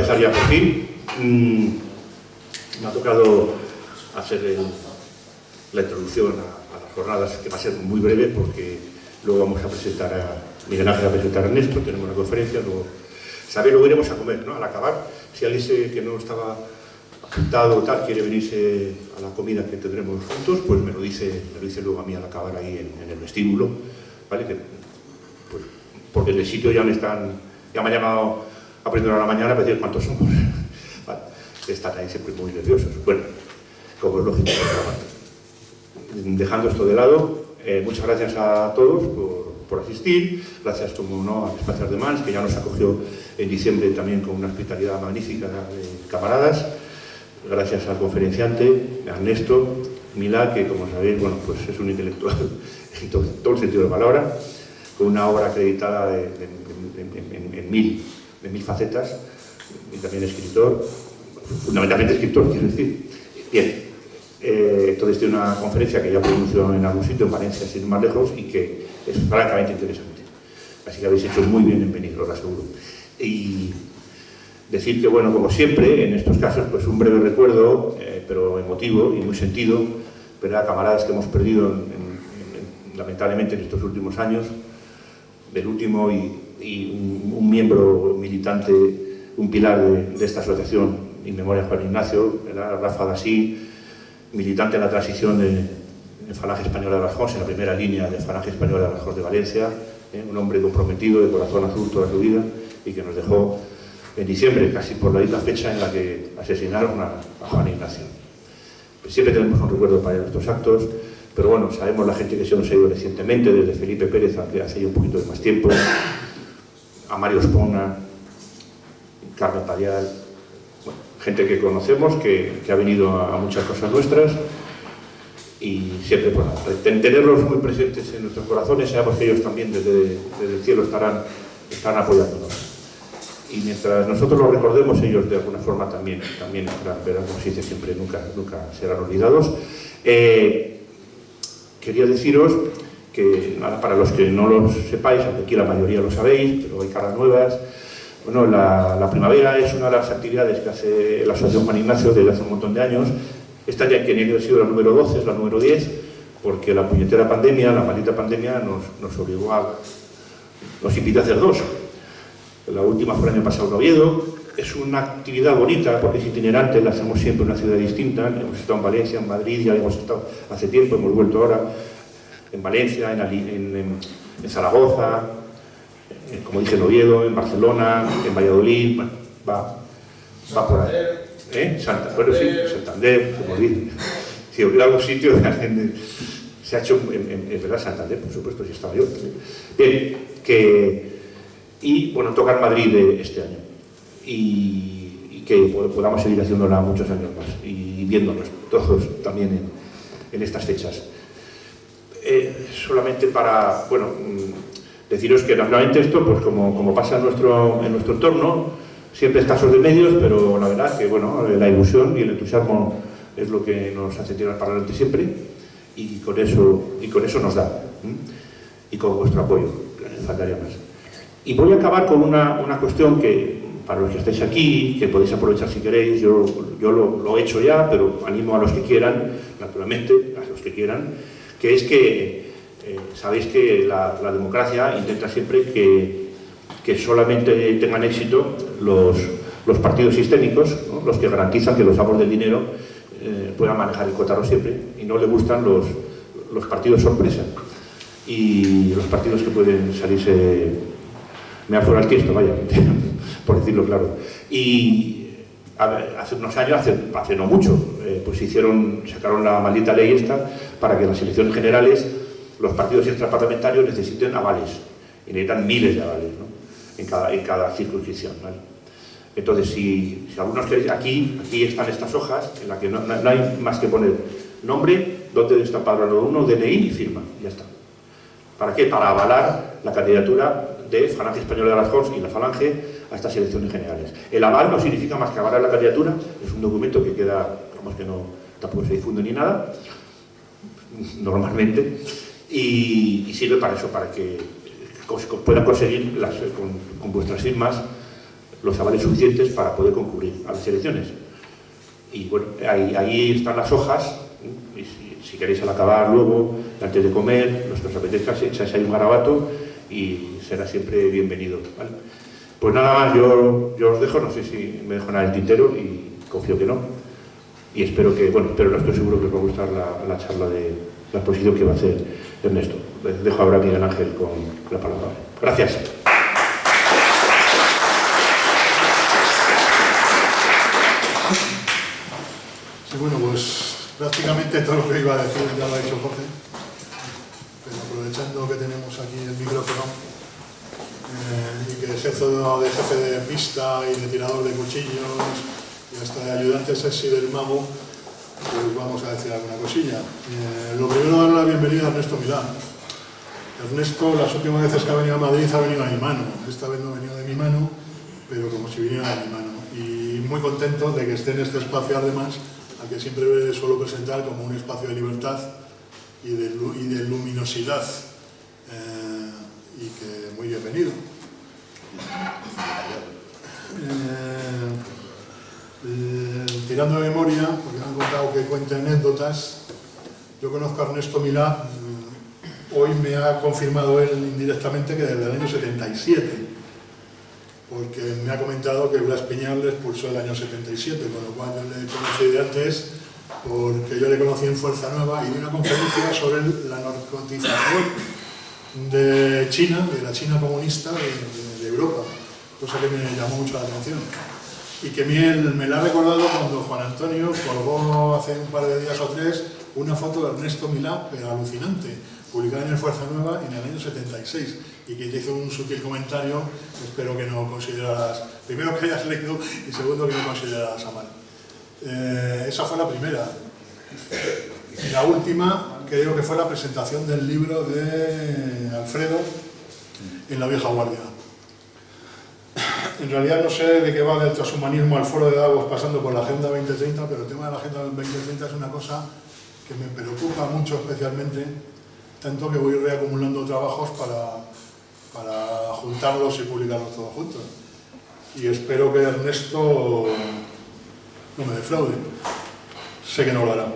empezar ya por fin. Me ha tocado hacer la introducción a las jornadas, que va a ser muy breve porque luego vamos a presentar a Miguel Ángel, a presentar a Ernesto, tenemos una conferencia, luego iremos a comer, ¿no? Al acabar, si alguien que no estaba apuntado o tal quiere venirse a la comida que tendremos juntos, pues me lo dice luego a mí al acabar ahí en el vestíbulo, ¿vale? Pues, porque en el sitio ya me han llamado a primera hora de la mañana para decir cuántos somos. Vale. Están ahí siempre muy nerviosos. Bueno, como es lógico. Dejando esto de lado, muchas gracias a todos por asistir. Gracias, como no, a Espacios de Mans, que ya nos acogió en diciembre también con una hospitalidad magnífica de camaradas. Gracias al conferenciante, a Ernesto Milá, que como sabéis, bueno, pues es un intelectual en todo el sentido de la palabra, con una obra acreditada en mil facetas, y también escritor, fundamentalmente escritor, quiero decir. Bien, entonces tiene una conferencia que ya pronunció en algún sitio, en Valencia, sin ir más lejos, y que es francamente interesante. Así que habéis hecho muy bien en venir, os lo aseguro. Y decir que, bueno, como siempre, en estos casos, pues un breve recuerdo, pero emotivo y muy sentido, pero a camaradas que hemos perdido lamentablemente en estos últimos años, del último y un miembro militante, un pilar de esta asociación, In Memoria Juan Ignacio, era Rafa Dasí, militante en la transición de Falange Española de Badajoz, en la primera línea de Falange Española de Badajoz de Valencia, un hombre comprometido, de corazón azul toda su vida, y que nos dejó en diciembre, casi por la misma fecha en la que asesinaron a Juan Ignacio. Pues siempre tenemos un recuerdo para nuestros actos, pero bueno, sabemos la gente que se nos ha ido recientemente, desde Felipe Pérez, aunque hace ya un poquito de más tiempo, a Mario Espona, Carmen Padial, bueno, gente que conocemos, que ha venido a muchas cosas nuestras, y siempre, bueno, tenerlos muy presentes en nuestros corazones, sabemos que ellos también desde el cielo estarán apoyándonos. Y mientras nosotros los recordemos, ellos de alguna forma también estarán, pero como se dice siempre, nunca serán olvidados. Quería deciros que, nada, para los que no lo sepáis, aunque aquí la mayoría lo sabéis, pero hay caras nuevas, bueno, la primavera es una de las actividades que hace la Asociación Juan Ignacio desde hace un montón de años. Esta ya que ha sido la número 12, es la número 10, porque la puñetera pandemia, la maldita pandemia, nos obligó nos invitó a hacer dos. La última fue el año pasado en Oviedo. Es una actividad bonita porque es itinerante, la hacemos siempre en una ciudad distinta. Hemos estado en Valencia, en Madrid, ya hemos estado hace tiempo, hemos vuelto ahora en Valencia, en Zaragoza, como dije, en Oviedo, en Barcelona, en Valladolid, bueno, va por ahí. Santander, como dije. Si hubiera algún sitio de la gente, se ha hecho en verdad Santander, por supuesto, si estaba yo. Bien, y bueno, tocar Madrid este año y que podamos seguir haciéndola muchos años más y viéndonos todos también en estas fechas. Solamente para, bueno, deciros que naturalmente esto, pues como pasa en nuestro entorno, siempre escasos de medios, pero la verdad que, bueno, la ilusión y el entusiasmo es lo que nos hace tirar para adelante siempre, y con eso nos da, y con vuestro apoyo, faltaría más. Y voy a acabar con una cuestión que, para los que estáis aquí, que podéis aprovechar si queréis, yo lo he hecho ya, pero animo a los que quieran, naturalmente, a los que quieran, que es que sabéis que la democracia intenta siempre que solamente tengan éxito los partidos sistémicos, ¿no? Los que garantizan que los amos del dinero puedan manejar el cotarro siempre, y no le gustan los partidos sorpresa y los partidos que pueden salirse me afuera el tiesto, vaya, por decirlo claro. Y hace unos años, hace no mucho, pues sacaron la maldita ley esta para que en las elecciones generales los partidos extraparlamentarios necesiten avales, y necesitan miles de avales, ¿no? en cada circunscripción, ¿vale? Entonces, si algunos queréis, aquí están estas hojas en las que no hay más que poner nombre, dónde está empadronado uno, DNI y firma, y ya está. ¿Para qué? Para avalar la candidatura de Falange Española de Badajoz y la Falange a estas elecciones generales. El aval no significa más que avalar la candidatura, es un documento que queda, digamos que tampoco se difunde ni nada, normalmente, y sirve para eso, para que puedan conseguir con vuestras firmas los avales suficientes para poder concurrir a las elecciones. Y bueno, ahí están las hojas, y si queréis al acabar luego, antes de comer, los que os apetezca, echáis ahí un garabato y será siempre bienvenido, ¿vale? Pues nada más, yo os dejo, no sé si me dejo nada en el tintero y confío que no. Y espero que, bueno, pero no estoy seguro que os va a gustar la charla de la exposición que va a hacer Ernesto. Les dejo ahora a Miguel Ángel con la palabra. Gracias. Sí, bueno, pues prácticamente todo lo que iba a decir ya lo ha dicho Jorge, pero aprovechando que tenemos aquí el micrófono y que ejerzo de jefe de pista y de tirador de cuchillos y hasta de ayudante sexy del mago, pues vamos a decir alguna cosilla. Lo primero, darle la bienvenida a Ernesto Milá. Ernesto, las últimas veces que ha venido a Madrid ha venido a mi mano. Esta vez no ha venido de mi mano, pero como si viniera de mi mano. Y muy contento de que esté en este espacio Ardemans, al que siempre suelo presentar como un espacio de libertad y de luminosidad. Y que muy bienvenido. Tirando de memoria, porque me han contado que cuente anécdotas, yo conozco a Ernesto Milá, hoy me ha confirmado él indirectamente que desde el año 77, porque me ha comentado que Blas Piñar le expulsó el año 77, con lo cual yo le conocí de antes, porque yo le conocí en Fuerza Nueva y di una conferencia sobre la narcotización de China, de la China comunista de Europa, cosa que me llamó mucho la atención. Y que me la ha recordado cuando Juan Antonio colgó hace un par de días o tres una foto de Ernesto Milá, pero alucinante, publicada en el Fuerza Nueva en el año 76, y que te hizo un sutil comentario, espero que no consideras, primero que hayas leído y segundo que no consideras a mal. Esa fue la primera. Y la última creo que fue la presentación del libro de Alfredo en la Vieja Guardia. En realidad no sé de qué va del transhumanismo al foro de Davos pasando por la Agenda 2030, pero el tema de la Agenda 2030 es una cosa que me preocupa mucho especialmente, tanto que voy reacumulando trabajos para juntarlos y publicarlos todos juntos. Y espero que Ernesto no me defraude. Sé que no lo hará.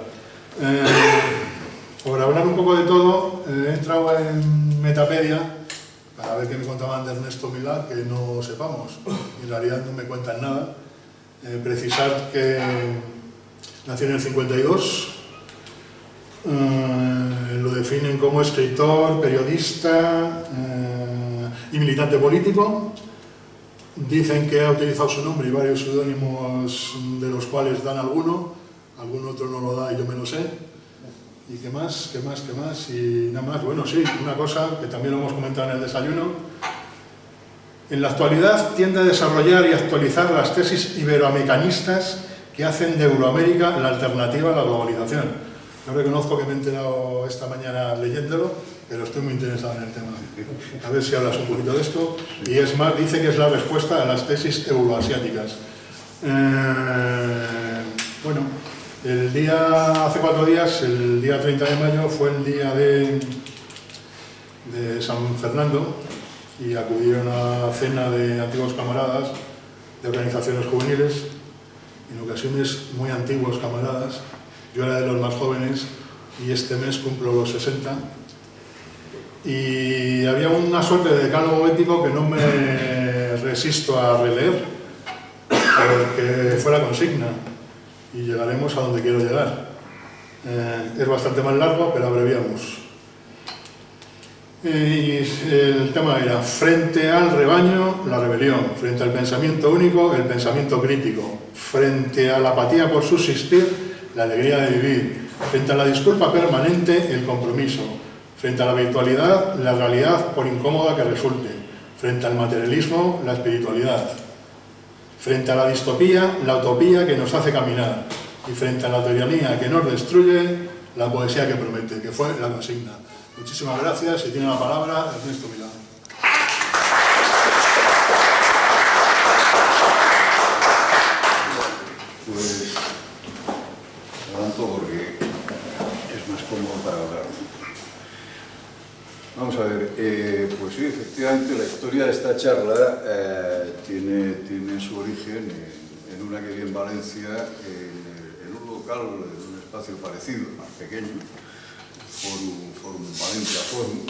Por hablar un poco de todo, he entrado en Metapedia para ver qué me contaban de Ernesto Milá, que no sepamos. En realidad no me cuentan nada. Precisar que nació en el 52, lo definen como escritor, periodista y militante político. Dicen que ha utilizado su nombre y varios seudónimos, de los cuales dan algún otro no lo da y yo me lo sé. ¿Y qué más? Y nada más. Bueno, sí, una cosa que también lo hemos comentado en el desayuno. En la actualidad tiende a desarrollar y actualizar las tesis iberoamericanistas que hacen de Euroamérica la alternativa a la globalización. Yo reconozco que me he enterado esta mañana leyéndolo, pero estoy muy interesado en el tema. A ver si hablas un poquito de esto. Y es más, dice que es la respuesta a las tesis euroasiáticas. Bueno, hace 4 días, el día 30 de mayo, fue el día de San Fernando y acudieron a una cena de antiguos camaradas de organizaciones juveniles, en ocasiones muy antiguos camaradas. Yo era de los más jóvenes y este mes cumplo los 60. Y había una suerte de decálogo ético que no me resisto a releer, porque fue la consigna. Y llegaremos a donde quiero llegar. Es bastante más largo, pero abreviamos. Y el tema era: frente al rebaño, la rebelión; frente al pensamiento único, el pensamiento crítico; frente a la apatía por subsistir, la alegría de vivir; frente a la disculpa permanente, el compromiso; frente a la virtualidad, la realidad por incómoda que resulte; frente al materialismo, la espiritualidad; frente a la distopía, la utopía que nos hace caminar; y frente a la tiranía que nos destruye, la poesía que promete, que fue la consigna. Muchísimas gracias y tiene la palabra Ernesto Milá. Pues adelanto porque es más cómodo para hablar. Vamos a ver, pues sí, efectivamente la historia de esta charla tiene su origen en una que vi en Valencia, en un local, en un espacio parecido, más pequeño, Forum Valencia Forum,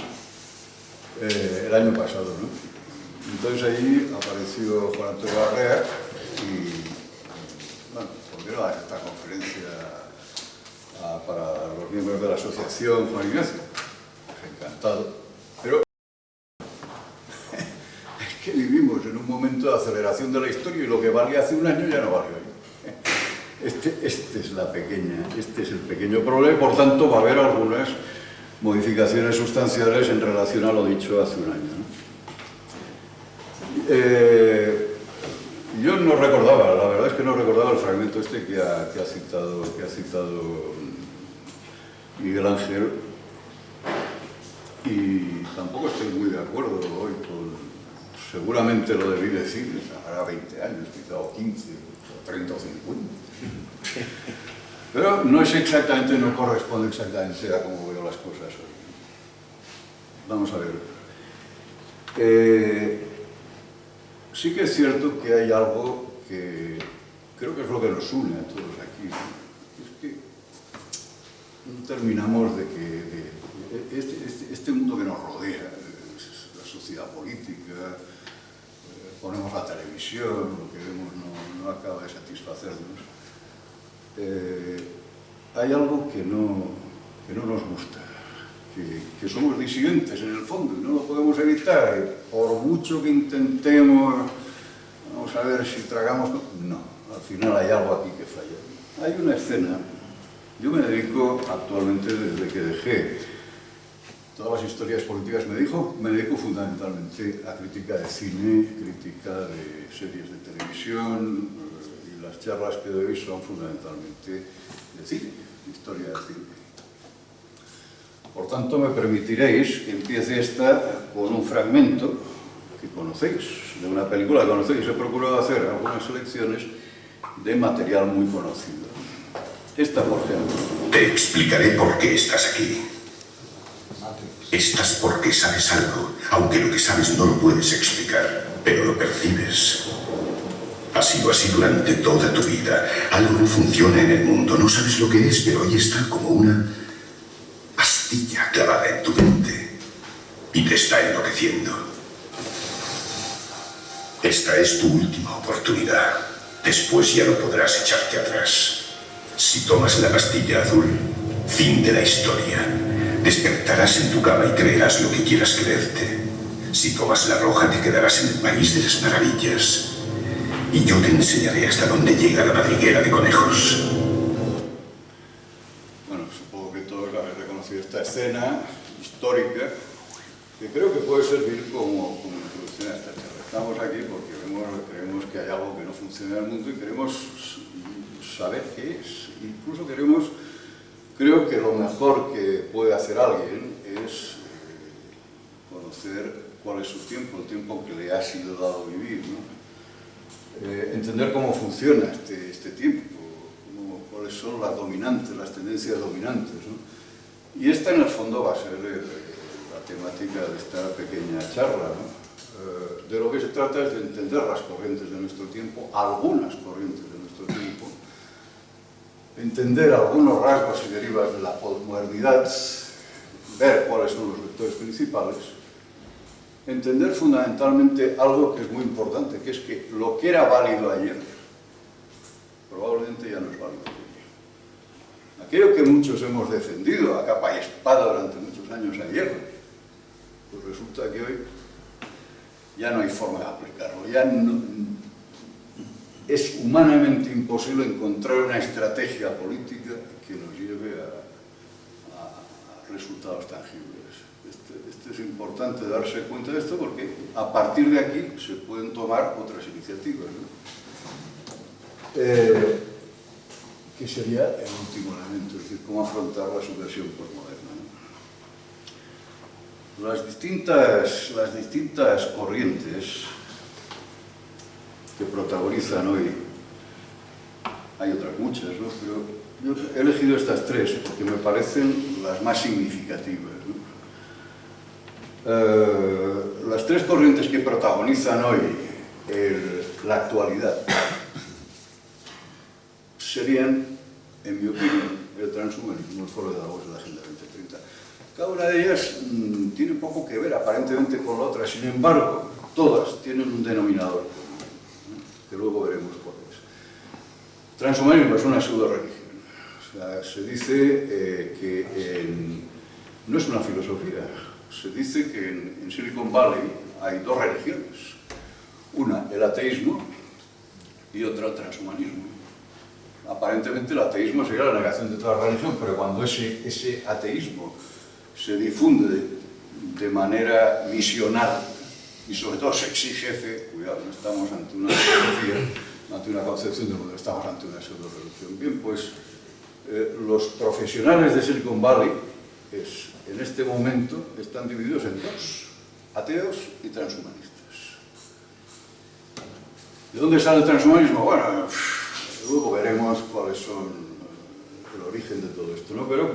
el año pasado, ¿no? Entonces allí apareció Juan Antonio Larrea y, bueno, ¿por qué no dar esta conferencia para los miembros de la asociación Juan Ignacio? Encantado, pero es que vivimos en un momento de aceleración de la historia y lo que valía hace un año ya no vale hoy. Este es el pequeño problema, por tanto va a haber algunas modificaciones sustanciales en relación a lo dicho hace un año, ¿no? Yo no recordaba, la verdad es que no recordaba el fragmento este que ha citado Miguel Ángel. Y tampoco estoy muy de acuerdo hoy con... Seguramente lo debí decir, hará 20 años, quizá, o 15, o 30 o 50. Pero no es exactamente, no corresponde exactamente a cómo veo las cosas hoy. Vamos a ver. Sí que es cierto que hay algo que creo que es lo que nos une a todos aquí. Es que no terminamos de que... Este mundo que nos rodea, la sociedad política, ponemos la televisión, lo que vemos no acaba de satisfacernos. Hay algo que no nos gusta, que somos disidentes en el fondo y no lo podemos evitar. Por mucho que intentemos, vamos a ver si tragamos... No, al final hay algo aquí que falla. Hay una escena, yo me dedico actualmente desde que dejé todas las historias políticas, me dedico fundamentalmente a crítica de cine, crítica de series de televisión, y las charlas que doy son fundamentalmente de cine, de historia del cine. Por tanto, me permitiréis que empiece esta con un fragmento que conocéis, de una película que conocéis. He procurado hacer algunas selecciones de material muy conocido. Esta, por ejemplo. Te explicaré por qué estás aquí. Estás porque sabes algo, aunque lo que sabes no lo puedes explicar, pero lo percibes. Ha sido así durante toda tu vida. Algo no funciona en el mundo, no sabes lo que es, pero ahí está como una astilla clavada en tu mente y te está enloqueciendo. Esta es tu última oportunidad. Después ya no podrás echarte atrás. Si tomas la pastilla azul, fin de la historia. Despertarás en tu cama y creerás lo que quieras creerte. Si tomas la roja, te quedarás en el país de las maravillas. Y yo te enseñaré hasta dónde llega la madriguera de conejos. Bueno, supongo que todos habéis reconocido esta escena histórica, que creo que puede servir como introducción a esta charla. Estamos aquí porque creemos que hay algo que no funciona en el mundo y queremos saber qué es. Incluso creo que lo mejor que puede hacer alguien es conocer cuál es su tiempo, el tiempo que le ha sido dado vivir, ¿no? Entender cómo funciona este tiempo, cuáles son las dominantes, las tendencias dominantes, ¿no? Y esta en el fondo va a ser la temática de esta pequeña charla, ¿no? De lo que se trata es de entender las corrientes de nuestro tiempo, algunas corrientes de nuestro tiempo, entender algunos rasgos y derivas de la posmodernidad, ver cuáles son los vectores principales, entender fundamentalmente algo que es muy importante, que es que lo que era válido ayer, probablemente ya no es válido hoy. Aquello que muchos hemos defendido a capa y espada durante muchos años ayer, pues resulta que hoy ya no hay forma de aplicarlo, ya no, es humanamente imposible encontrar una estrategia política que nos lleve a resultados tangibles. Es importante darse cuenta de esto porque a partir de aquí se pueden tomar otras iniciativas, ¿no? Que sería el último elemento, es decir, cómo afrontar la subversión posmoderna, ¿no? Las distintas corrientes que protagonizan hoy, hay otras muchas, ¿no? Pero yo he elegido estas tres porque me parecen las más significativas, ¿no? Las tres corrientes que protagonizan hoy la actualidad serían, en mi opinión, el transhumanismo, el Foro de Davos de la Agenda 2030. Cada una de ellas tiene poco que ver aparentemente con la otra, sin embargo, todas tienen un denominador común, que luego veremos cuál es. Transhumanismo es una pseudo-religión. O sea, se dice que no es una filosofía, se dice que en Silicon Valley hay dos religiones, una el ateísmo y otra el transhumanismo. Aparentemente el ateísmo sería la negación de toda religión, pero cuando ese ateísmo se difunde de manera misional y sobre todo se exige, cuidado, no estamos ante una filosofía, ante una concepción del mundo, estamos ante una pseudo-religión. Bien, pues los profesionales de Silicon Valley en este momento están divididos en dos, ateos y transhumanistas. ¿De dónde sale el transhumanismo? Bueno, luego veremos cuáles son el origen de todo esto, ¿no? Pero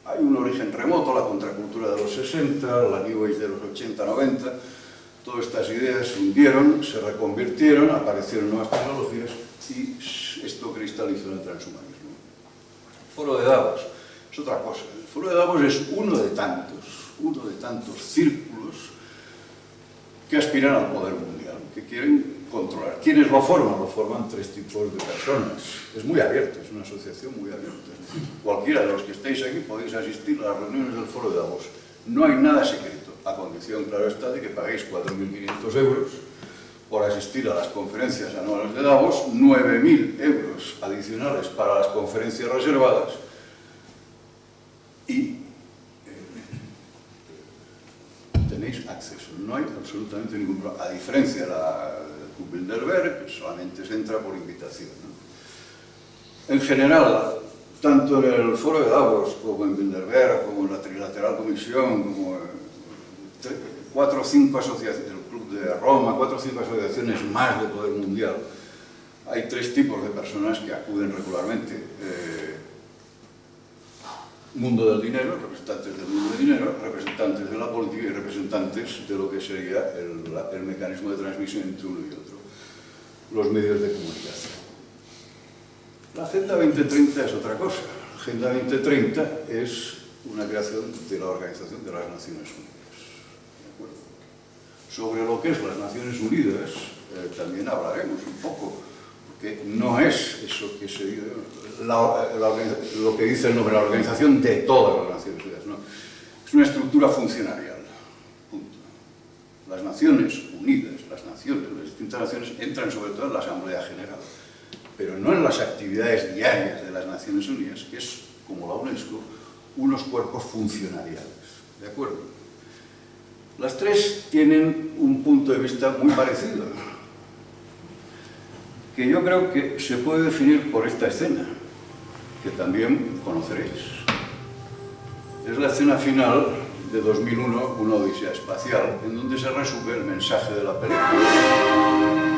hay un origen remoto, la contracultura de los 60, la New Age de los 80, 90, todas estas ideas se hundieron, se reconvirtieron, aparecieron nuevas tecnologías y esto cristalizó en el transhumanismo. El Foro de Davos es otra cosa. El Foro de Davos es uno de tantos círculos que aspiran al poder mundial, que quieren controlar. ¿Quiénes lo forman? Lo forman tres tipos de personas. Es muy abierto, es una asociación muy abierta. Cualquiera de los que estéis aquí podéis asistir a las reuniones del Foro de Davos. No hay nada secreto, a condición, claro está, de que paguéis 4.500 euros por asistir a las conferencias anuales de Davos, 9.000 euros adicionales para las conferencias reservadas y tenéis acceso. No hay absolutamente ningún problema. A diferencia de la Bilderberg, que solamente se entra por invitación, ¿no? En general, tanto en el Foro de Davos, como en Bilderberg, como en la Trilateral Comisión, como 4 o 5 asociaciones, el Club de Roma, 4 o 5 asociaciones más de poder mundial, hay tres tipos de personas que acuden regularmente. Mundo del dinero, representantes del mundo del dinero, representantes de la política y representantes de lo que sería el mecanismo de transmisión entre uno y otro, los medios de comunicación. La Agenda 2030 es otra cosa. La Agenda 2030 es una creación de la Organización de las Naciones Unidas. ¿De acuerdo? Sobre lo que es las Naciones Unidas también hablaremos un poco, porque no es eso que se dice, lo que dice el nombre, la organización de todas las Naciones Unidas, no. Es una estructura funcionarial. Punto. Las Naciones Unidas, las distintas naciones entran sobre todo en la Asamblea General, pero no en las actividades diarias de las Naciones Unidas, que es, como la UNESCO, unos cuerpos funcionariales. ¿De acuerdo? Las tres tienen un punto de vista muy parecido, que yo creo que se puede definir por esta escena, que también conoceréis. Es la escena final de 2001, una odisea espacial, en donde se resume el mensaje de la película.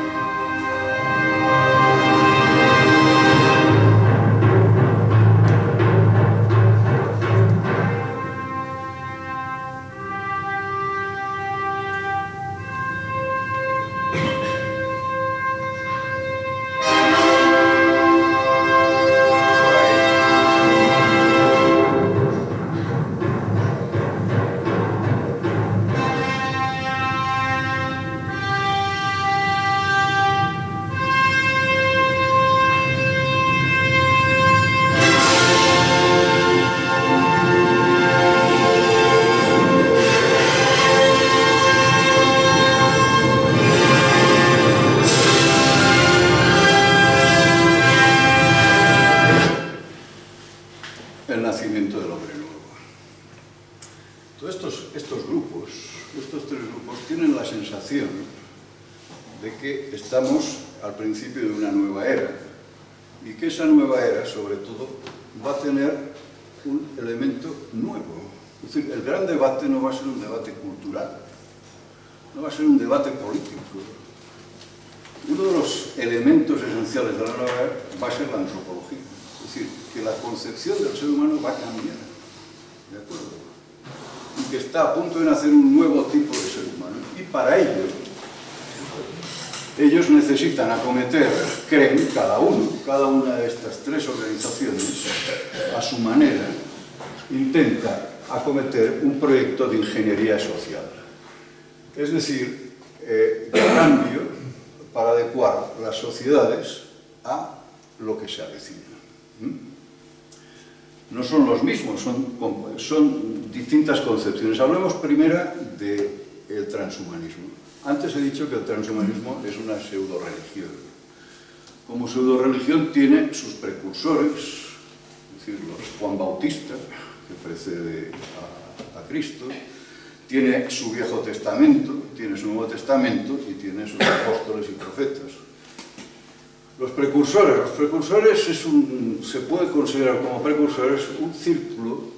Estamos al principio de una nueva era y que esa nueva era, sobre todo, va a tener un elemento nuevo. Es decir, el gran debate no va a ser un debate cultural, no va a ser un debate político. Uno de los elementos esenciales de la nueva era va a ser la antropología. Es decir, que la concepción del ser humano va a cambiar. ¿De acuerdo? y que está a punto de nacer un nuevo tipo de ser humano. Y para ello, ellos necesitan acometer, creen, cada una de estas tres organizaciones, a su manera, intenta acometer un proyecto de ingeniería social. Es decir, de cambio para adecuar las sociedades a lo que se avecina. No son los mismos, son distintas concepciones. Hablemos primero del transhumanismo. Antes he dicho que el transhumanismo es una pseudo-religión. Como pseudo-religión tiene sus precursores, es decir, los Juan Bautista, que precede a Cristo, tiene su Viejo Testamento, tiene su Nuevo Testamento y tiene sus apóstoles y profetas. Los precursores se puede considerar como precursores un círculo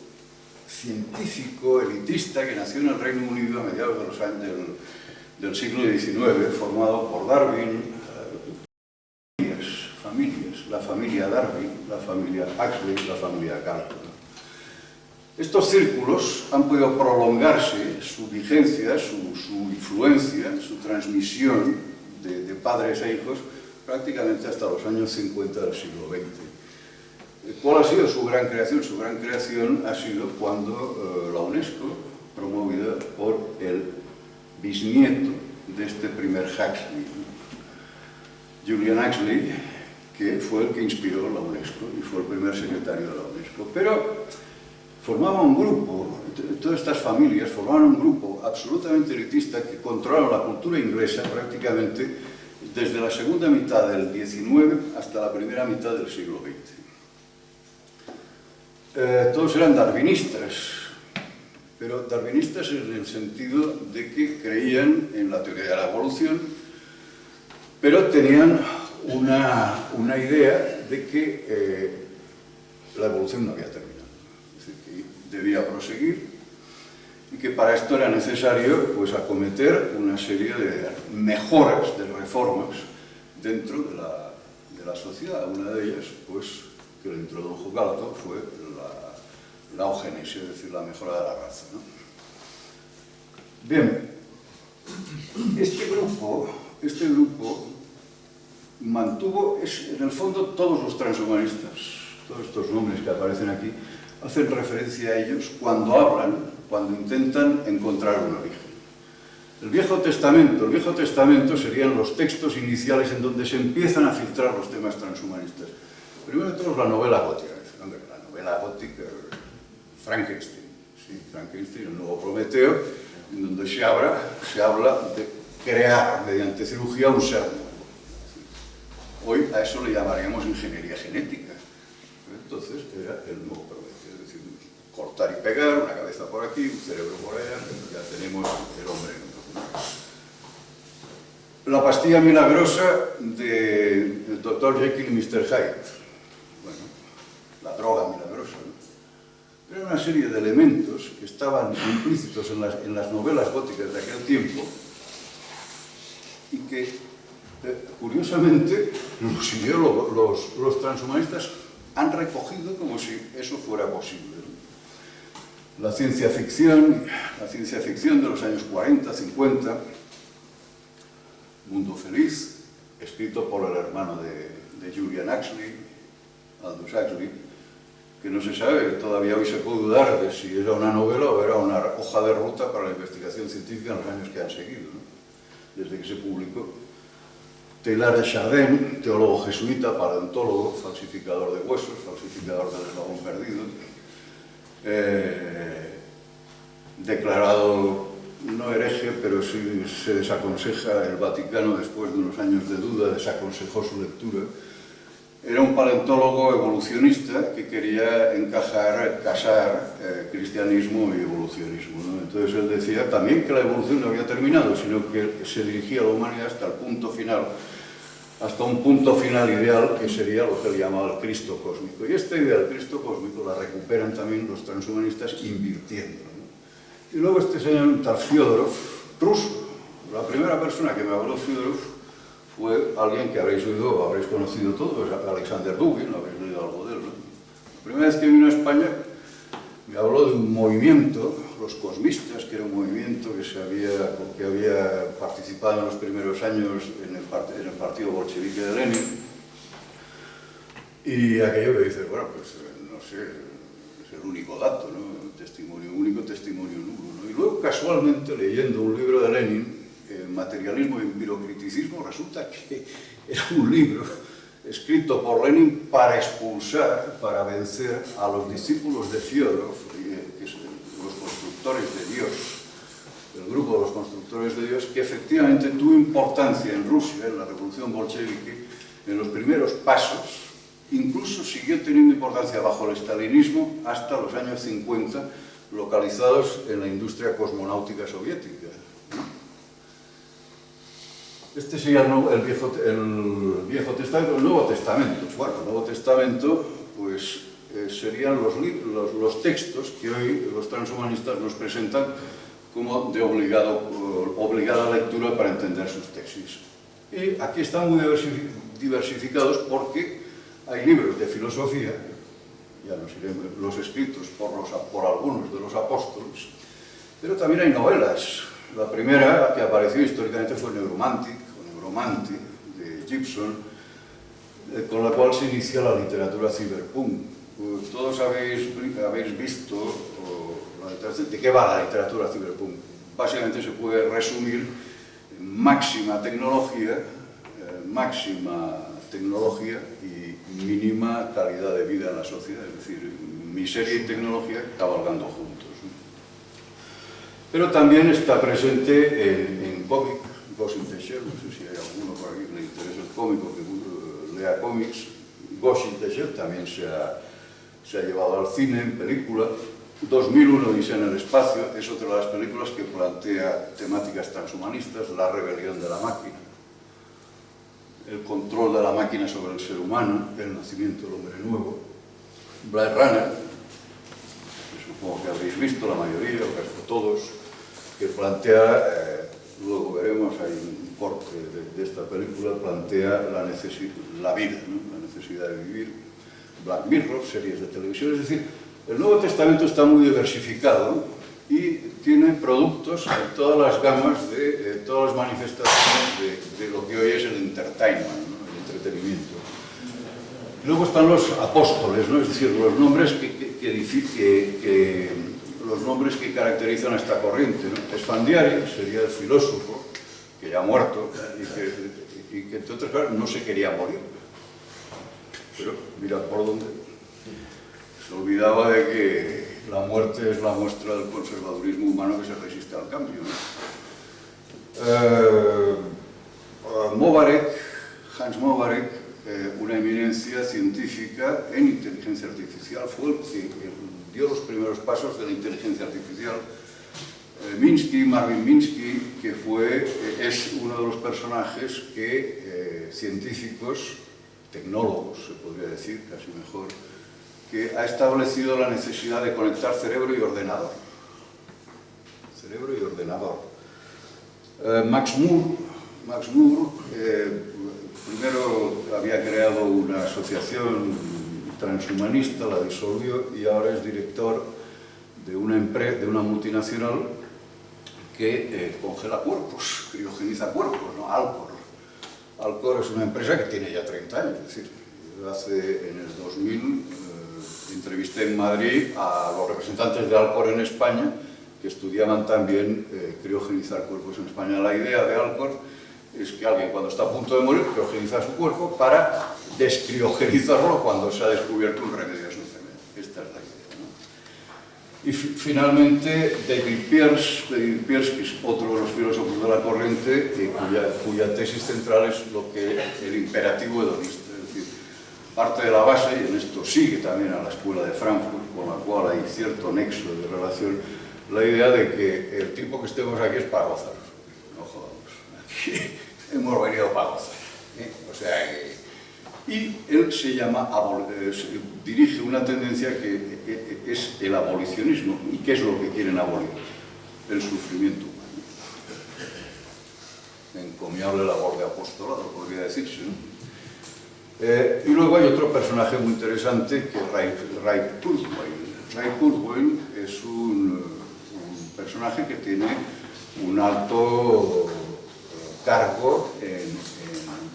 científico, elitista, que nació en el Reino Unido a mediados de los años del siglo XIX, formado por Darwin, familias, la familia Darwin, la familia Huxley, la familia Galton. Estos círculos han podido prolongarse su vigencia, su influencia, su transmisión de padres a hijos prácticamente hasta los años 50 del siglo XX. ¿Cuál ha sido su gran creación? Su gran creación ha sido cuando la UNESCO, promovida por el bisnieto de este primer Huxley, Julian Huxley, que fue el que inspiró la UNESCO y fue el primer secretario de la UNESCO. Pero formaba un grupo, todas estas familias formaban un grupo absolutamente elitista que controlaba la cultura inglesa prácticamente desde la segunda mitad del XIX hasta la primera mitad del siglo XX. Todos eran darwinistas, pero darwinistas en el sentido de que creían en la teoría de la evolución, pero tenían una idea de que la evolución no había terminado, es decir, que debía proseguir y que para esto era necesario pues, acometer una serie de mejoras, de reformas dentro de la sociedad. Una de ellas, pues, que lo introdujo Galton fue la eugenesia, es decir, la mejora de la raza, ¿no? Bien, este grupo mantuvo, en el fondo, todos los transhumanistas, todos estos nombres que aparecen aquí, hacen referencia a ellos cuando hablan, cuando intentan encontrar un origen. El Viejo Testamento serían los textos iniciales en donde se empiezan a filtrar los temas transhumanistas. Primero de todos la novela gótica, la novela gótica, Frankenstein, ¿sí? Frankenstein, el nuevo Prometeo, en donde se habla de crear mediante cirugía un ser nuevo. Hoy a eso le llamaríamos ingeniería genética. Entonces era el nuevo Prometeo, es decir, cortar y pegar, una cabeza por aquí, un cerebro por allá, ya tenemos el hombre nuevo. La pastilla milagrosa del Dr. Jekyll y Mr. Hyde. Bueno, la droga milagrosa, ¿no? Era una serie de elementos que estaban implícitos en las novelas góticas de aquel tiempo y que, curiosamente, los transhumanistas han recogido como si eso fuera posible, ¿no? La ciencia ficción de los años 40, 50, Mundo Feliz, escrito por el hermano de Julian Huxley, Aldous Huxley, que no se sabe, todavía hoy se puede dudar de si era una novela o era una hoja de ruta para la investigación científica en los años que han seguido, ¿no? Desde que se publicó. Teilhard de Chardin, teólogo jesuita, paleontólogo, falsificador de huesos, falsificador del eslabón perdido, declarado no hereje, pero sí se desaconseja, el Vaticano después de unos años de duda desaconsejó su lectura. Era un paleontólogo evolucionista que quería casar cristianismo y evolucionismo, ¿no? Entonces él decía también que la evolución no había terminado, sino que se dirigía a la humanidad hasta el punto final, hasta un punto final ideal que sería lo que él llamaba el Cristo cósmico. Y esta idea del Cristo cósmico la recuperan también los transhumanistas invirtiendo, ¿no? Y luego este señor Fyodorov, ruso, la primera persona que me habló Fyodorov fue alguien que habréis oído o habréis conocido todos, Alexander Dugin, habréis leído algo de él, ¿no? La primera vez que vino a España Me habló de un movimiento, los cosmistas, que era un movimiento que había participado en los primeros años en el partido bolchevique de Lenin. Y aquello que dice, bueno, pues no sé, es el único dato, ¿no? Testimonio único, testimonio nulo, ¿no? Y luego, casualmente, leyendo un libro de Lenin, Materialismo y Birocriticismo, resulta que era un libro escrito por Lenin para expulsar, para vencer a los discípulos de Fyodorov, que son los constructores de Dios, el grupo de los constructores de Dios, que efectivamente tuvo importancia en Rusia, en la revolución bolchevique, en los primeros pasos. Incluso siguió teniendo importancia bajo el estalinismo hasta los años 50, localizados en la industria cosmonáutica soviética. Este sería el Viejo Testamento, el Nuevo Testamento. Bueno, el Nuevo Testamento pues, serían los textos que hoy los transhumanistas nos presentan como de obligada lectura para entender sus tesis. Y aquí están muy diversificados porque hay libros de filosofía, ya nos iremos, los escritos por algunos de los apóstoles, pero también hay novelas. La primera que apareció históricamente fue Neuromantic de Gibson, con la cual se inicia la literatura cyberpunk. Todos habéis visto de qué va la literatura cyberpunk. Básicamente se puede resumir en máxima tecnología y mínima calidad de vida en la sociedad, es decir, miseria y tecnología cabalgando juntos. Pero también está presente en cómic, Ghost in the Shell, no sé si hay alguno por aquí que le interesa el cómico, que lea cómics. Ghost in the Shell también se ha llevado al cine, en película. 2001, Odisea en el espacio, es otra de las películas que plantea temáticas transhumanistas, la rebelión de la máquina, el control de la máquina sobre el ser humano, el nacimiento del hombre nuevo. Blade Runner, que supongo que habréis visto la mayoría, o casi todos, que plantea, luego veremos, hay un corte de esta película, plantea la vida, ¿no? La necesidad de vivir. Black Mirror, series de televisión, es decir, el Nuevo Testamento está muy diversificado y tiene productos en todas las gamas de todas las manifestaciones de lo que hoy es el entertainment, ¿no? El entretenimiento. Luego están los apóstoles, ¿no? Es decir, los nombres los nombres que caracterizan a esta corriente, ¿no? Esfandiari sería el filósofo que ya ha muerto y que entre otras cosas no se quería morir. Pero mirad por dónde. Se olvidaba de que la muerte es la muestra del conservadurismo humano que se resiste al cambio, ¿no? Hans Mobarek, una eminencia científica en inteligencia artificial, fue el que dio los primeros pasos de la inteligencia artificial. Marvin Minsky, que es uno de los personajes que científicos, tecnólogos se podría decir, casi mejor, que ha establecido la necesidad de conectar cerebro y ordenador. Cerebro y ordenador. Max Moore, primero había creado una asociación transhumanista, la disolvió y ahora es director de una multinacional que congela cuerpos, criogeniza cuerpos, ¿no? Alcor es una empresa que tiene ya 30 años, es decir, en el 2000 entrevisté en Madrid a los representantes de Alcor en España que estudiaban también criogenizar cuerpos en España. La idea de Alcor es que alguien cuando está a punto de morir criogeniza su cuerpo para descriogenizarlo cuando se ha descubierto un remedio a su enfermedad. Esta es la idea, ¿no? Y finalmente David Peirce, que es otro de los filósofos de la corriente, cuya tesis central es el imperativo hedonista. Parte de la base, y en esto sigue también a la escuela de Frankfurt, con la cual hay cierto nexo de relación, la idea de que el tiempo que estemos aquí es para gozar. No jodamos. Aquí hemos venido para gozar. O sea, y él dirige una tendencia que es el abolicionismo. ¿Y qué es lo que quieren abolir? El sufrimiento humano. Encomiable labor de apostolado, podría decirse, ¿no? Y luego hay otro personaje muy interesante que es Ray Kurzweil. Ray Kurzweil es un personaje que tiene un alto cargo en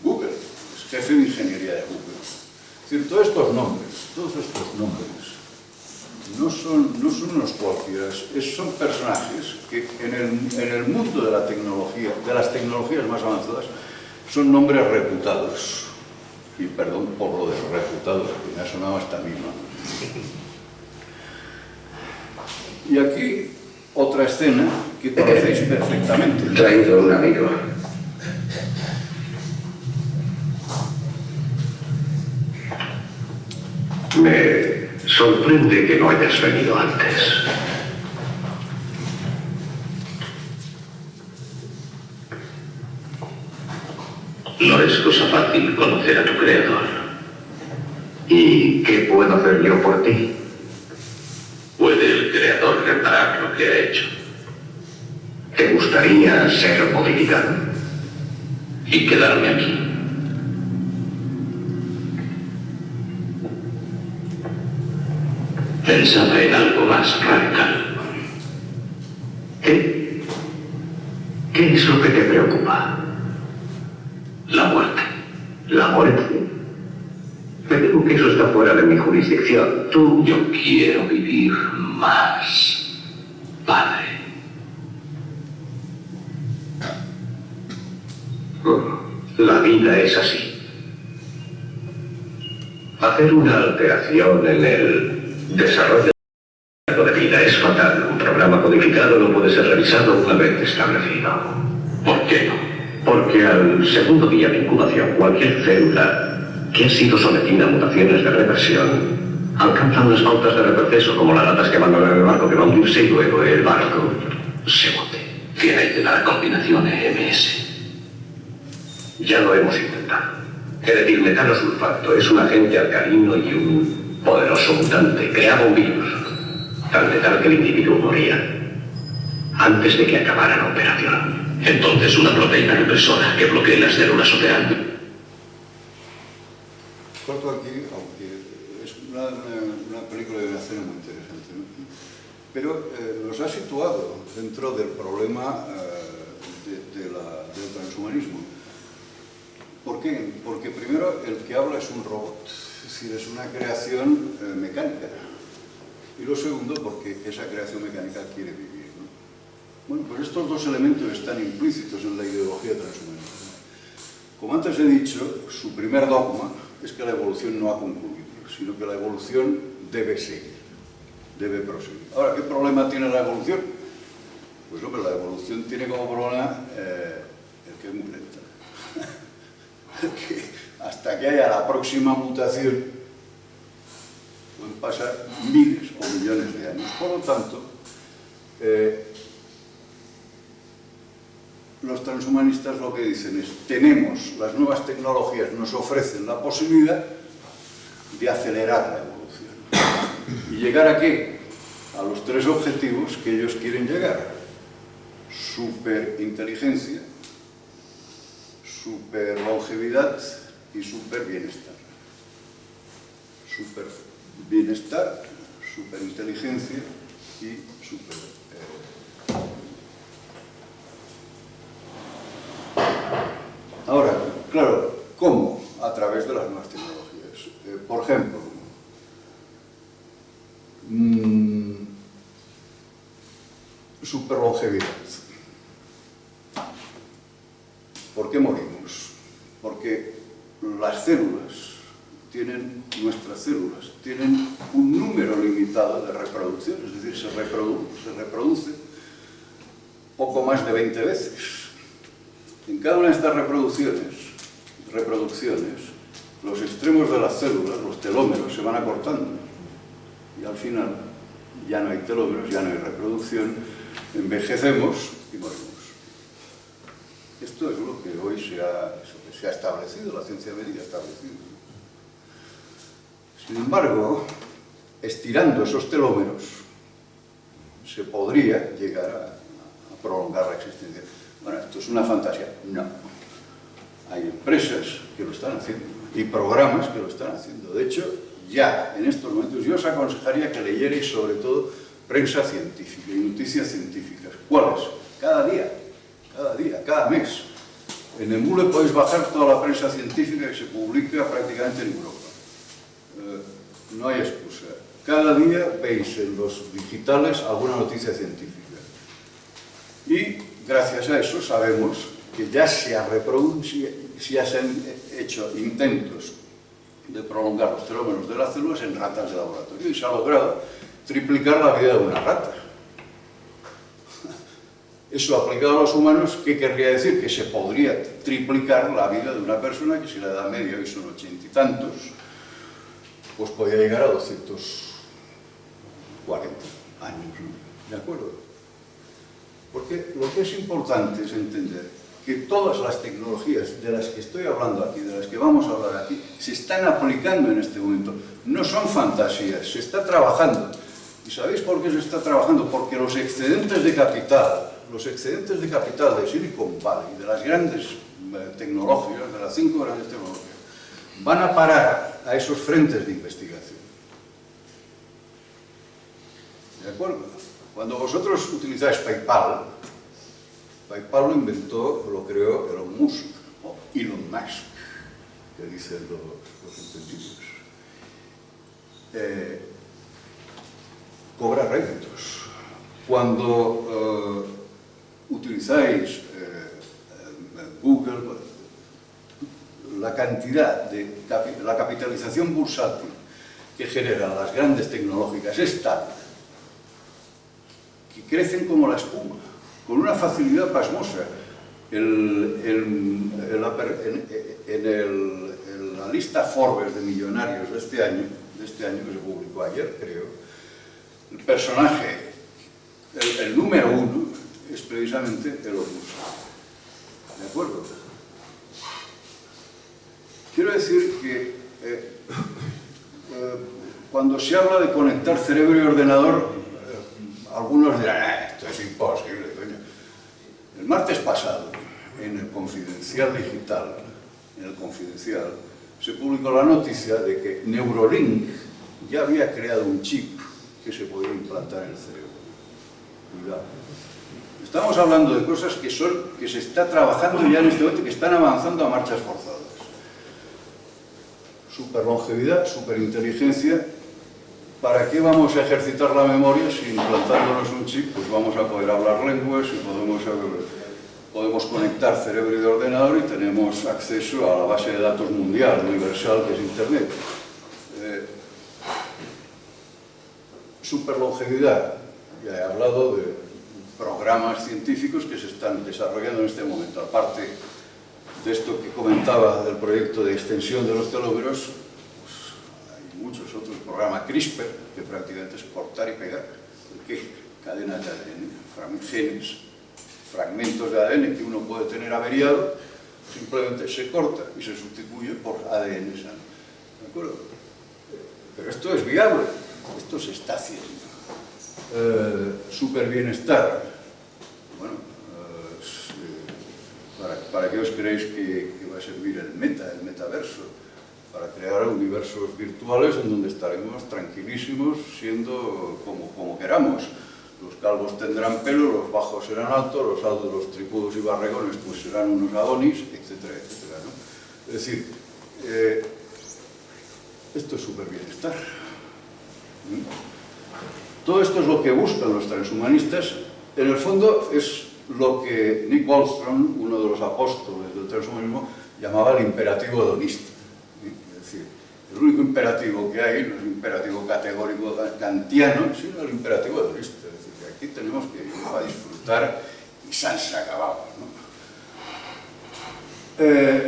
Google, es jefe de ingeniería de Google. Es decir, todos estos nombres no son unos cualquiera, son personajes que en el mundo de la tecnología, de las tecnologías más avanzadas, son nombres reputados. Y perdón por lo de reputados, que me ha sonado hasta a mí, ¿no? Y aquí otra escena que conocéis perfectamente. Traído un amigo. Me sorprende que no hayas venido antes. No es cosa fácil conocer a tu creador. ¿Y qué puedo hacer yo por ti? ¿Puede el creador reparar lo que ha hecho? ¿Te gustaría ser modificado? ¿Y quedarme aquí? Pensaba en algo más radical. ¿Qué? ¿Qué es lo que te preocupa? La muerte. ¿La muerte? Me temo que eso está fuera de mi jurisdicción. Yo quiero vivir más, padre. La vida es así. Hacer una alteración en el desarrollo de vida es fatal. Un programa codificado no puede ser revisado una vez establecido. ¿Por qué no? Porque al segundo día de incubación, cualquier célula que ha sido sometida a mutaciones de reversión alcanza unas pautas de retroceso como las latas que abandonan el barco que va a hundirse y luego el barco se hunde. Tiene que dar combinación EMS. Ya lo hemos intentado. El etilmetanosulfato es un agente alcalino y un poderoso mutante. Creaba un virus tan letal que el individuo moría antes de que acabara la operación. Entonces una proteína represora que bloquee las células operantes. Corto aquí, aunque es una película de una escena muy interesante, ¿no? Pero nos ha situado dentro del problema del transhumanismo. ¿Por qué? Porque primero el que habla es un robot, es decir, es una creación mecánica. Y lo segundo, porque esa creación mecánica quiere vivir, ¿no? Bueno, pues estos dos elementos están implícitos en la ideología transhumanista. Como antes he dicho, su primer dogma es que la evolución no ha concluido, sino que la evolución debe seguir, debe proseguir. Ahora, ¿qué problema tiene la evolución? Pues hombre, la evolución tiene como problema el que es muy lenta. Que hasta que haya la próxima mutación pueden pasar miles o millones de años. Por lo tanto, los transhumanistas lo que dicen es: tenemos, las nuevas tecnologías nos ofrecen la posibilidad de acelerar la evolución. ¿Y llegar a qué? A los tres objetivos que ellos quieren llegar: superinteligencia, super longevidad y super bienestar. Super bienestar, super inteligencia y super... Ahora, claro, ¿cómo? A través de las nuevas tecnologías. Por ejemplo, super longevidad. ¿Por qué morimos? Porque las células nuestras células tienen un número limitado de reproducción, es decir, se reproduce poco más de 20 veces. En cada una de estas reproducciones, los extremos de las células, los telómeros, se van acortando y al final ya no hay telómeros, ya no hay reproducción, envejecemos y morimos. Esto es lo que hoy se ha establecido, la ciencia médica ha establecido. Sin embargo, estirando esos telómeros, se podría llegar a prolongar la existencia. Bueno, ¿esto es una fantasía? No. Hay empresas que lo están haciendo y programas que lo están haciendo. De hecho, ya, en estos momentos, yo os aconsejaría que leyerais sobre todo prensa científica y noticias científicas. ¿Cuáles? Cada día, cada mes. En Embule podéis bajar toda la prensa científica que se publica prácticamente en Europa. No hay excusa. Cada día veis en los digitales alguna noticia científica. Y gracias a eso sabemos que ya se han hecho intentos de prolongar los telómeros de las células en ratas de laboratorio y se ha logrado triplicar la vida de una rata. Eso aplicado a los humanos, ¿qué querría decir? Que se podría triplicar la vida de una persona que si la edad media hoy son 80 y tantos, pues podría llegar a 240 años, ¿no? ¿De acuerdo? Porque lo que es importante es entender que todas las tecnologías de las que estoy hablando aquí, de las que vamos a hablar aquí, se están aplicando en este momento. No son fantasías, se está trabajando. ¿Y sabéis por qué se está trabajando? Porque los excedentes de capital de Silicon Valley, de las grandes tecnológicas, de las 5 grandes tecnologías, van a parar a esos frentes de investigación. ¿De acuerdo? Cuando vosotros utilizáis PayPal lo inventó, lo creó Elon Musk, o Elon Musk, que dicen los entendidos. Cobra réditos. Cuando utilizáis Google, la capitalización bursátil que generan las grandes tecnológicas es tal que crecen como la espuma, con una facilidad pasmosa. En la lista Forbes de millonarios de este año que se publicó ayer, creo, el personaje, el número 1, es precisamente Elon Musk. ¿De acuerdo? Quiero decir que cuando se habla de conectar cerebro y ordenador, algunos dirán, esto es imposible, coño. El martes pasado, en el Confidencial Digital, se publicó la noticia de que Neuralink ya había creado un chip que se podía implantar en el cerebro. Cuidado. Estamos hablando de cosas que se está trabajando ya en este momento, que están avanzando a marchas forzadas. Superlongevidad, superinteligencia. ¿Para qué vamos a ejercitar la memoria si implantándonos un chip pues vamos a poder hablar lenguas y podemos conectar cerebro y ordenador y tenemos acceso a la base de datos mundial, universal, que es Internet? Superlongevidad. Ya he hablado de programas científicos que se están desarrollando en este momento. Aparte de esto que comentaba del proyecto de extensión de los telómeros, muchos otros programas CRISPR, que prácticamente es cortar y pegar, porque cadenas de ADN, genes, fragmentos de ADN que uno puede tener averiado, simplemente se corta y se sustituye por ADN sano. ¿De acuerdo? Pero esto es viable, esto se está haciendo. Superbienestar. Bueno, ¿para qué os creéis que va a servir el metaverso? Para crear universos virtuales en donde estaremos tranquilísimos, siendo como queramos. Los calvos tendrán pelo, los bajos serán altos, los altos, los tripudos y barregones, pues serán unos Adonis, etcétera, etcétera, ¿no? Es decir, esto es superbienestar. Todo esto es lo que buscan los transhumanistas. En el fondo es lo que Nick Bostrom, uno de los apóstoles del transhumanismo, llamaba el imperativo hedonista. Es decir, el único imperativo que hay no es el imperativo categórico kantiano, sino el imperativo hedonista. Es decir, que aquí tenemos que ir a disfrutar y se ha acabado, ¿no?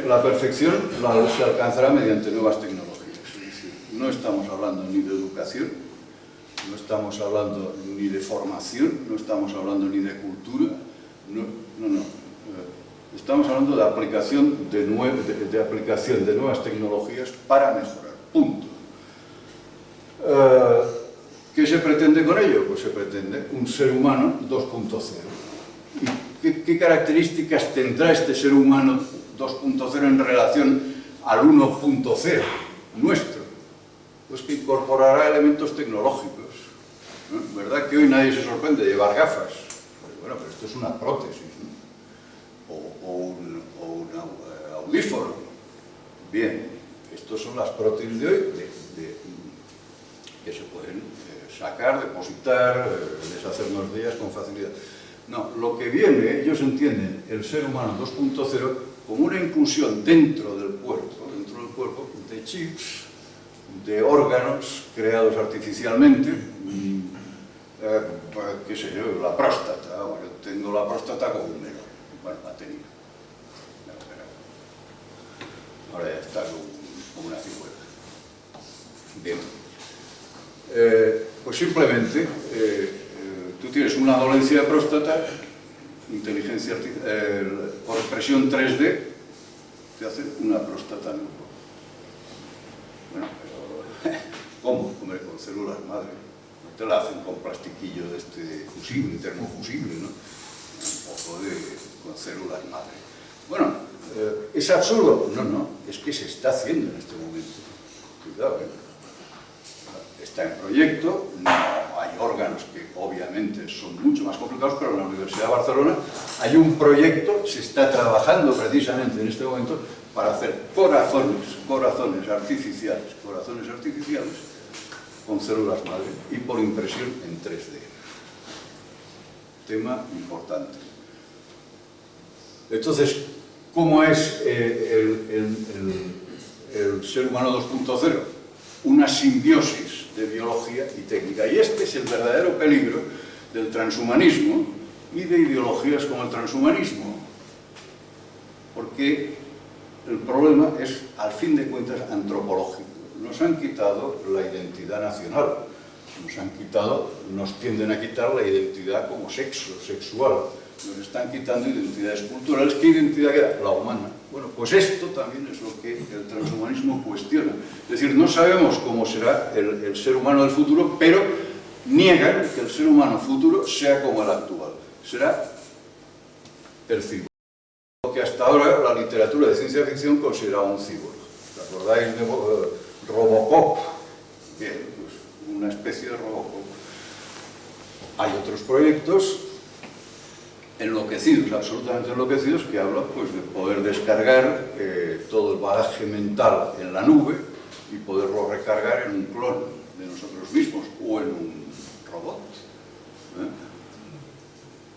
La perfección se alcanzará mediante nuevas tecnologías. Es decir, no estamos hablando ni de educación, no estamos hablando ni de formación, no estamos hablando ni de cultura, no. Estamos hablando de aplicación de nuevas tecnologías para mejorar. Punto. ¿Qué se pretende con ello? Pues se pretende un ser humano 2.0. ¿Y qué características tendrá este ser humano 2.0 en relación al 1.0 nuestro? Pues que incorporará elementos tecnológicos, ¿no? ¿Verdad que hoy nadie se sorprende de llevar gafas? Bueno, pero esto es una prótesis, ¿no? o un audífono. Bien, estas son las prótesis de hoy que se pueden sacar, depositar, deshacernos de ellas con facilidad. No, lo que viene, ellos entienden el ser humano 2.0 como una inclusión dentro del cuerpo de chips, de órganos creados artificialmente, qué sé yo, la próstata. Yo tengo la próstata como un melón. Bueno, la tenía. Ahora ya está como una ciruela. Bien. Pues simplemente, tú tienes una dolencia de próstata, inteligencia por expresión 3D, te hacen una próstata nueva. Bueno, pero ¿cómo? Hombre, con células madre. No te la hacen con plastiquillo de este fusible, termofusible, ¿no? Un poco con células madre. Bueno, ¿es absurdo? No, no, es que se está haciendo en este momento. Cuidado, ¿eh? Está en proyecto, no hay órganos que obviamente son mucho más complicados, pero en la Universidad de Barcelona hay un proyecto, se está trabajando precisamente en este momento para hacer corazones artificiales con células madre y por impresión en 3D. Tema importante. Entonces, ¿cómo es el ser humano 2.0? Una simbiosis de biología y técnica. Y este es el verdadero peligro del transhumanismo y de ideologías como el transhumanismo. Porque el problema es, al fin de cuentas, antropológico. Nos han quitado la identidad nacional, nos tienden a quitar la identidad como sexual, nos están quitando identidades culturales. ¿Qué identidad queda? La humana. Bueno, pues esto también es lo que el transhumanismo cuestiona. Es decir, no sabemos cómo será el ser humano del futuro, pero niegan que el ser humano futuro sea como el actual. Será el cyborg. Lo que hasta ahora la literatura de ciencia ficción consideraba un cyborg. ¿Os acordáis de Robocop? Bien, pues una especie de Robocop. Hay otros proyectos enloquecidos, absolutamente enloquecidos, que hablan pues, de poder descargar todo el bagaje mental en la nube y poderlo recargar en un clon de nosotros mismos o en un robot.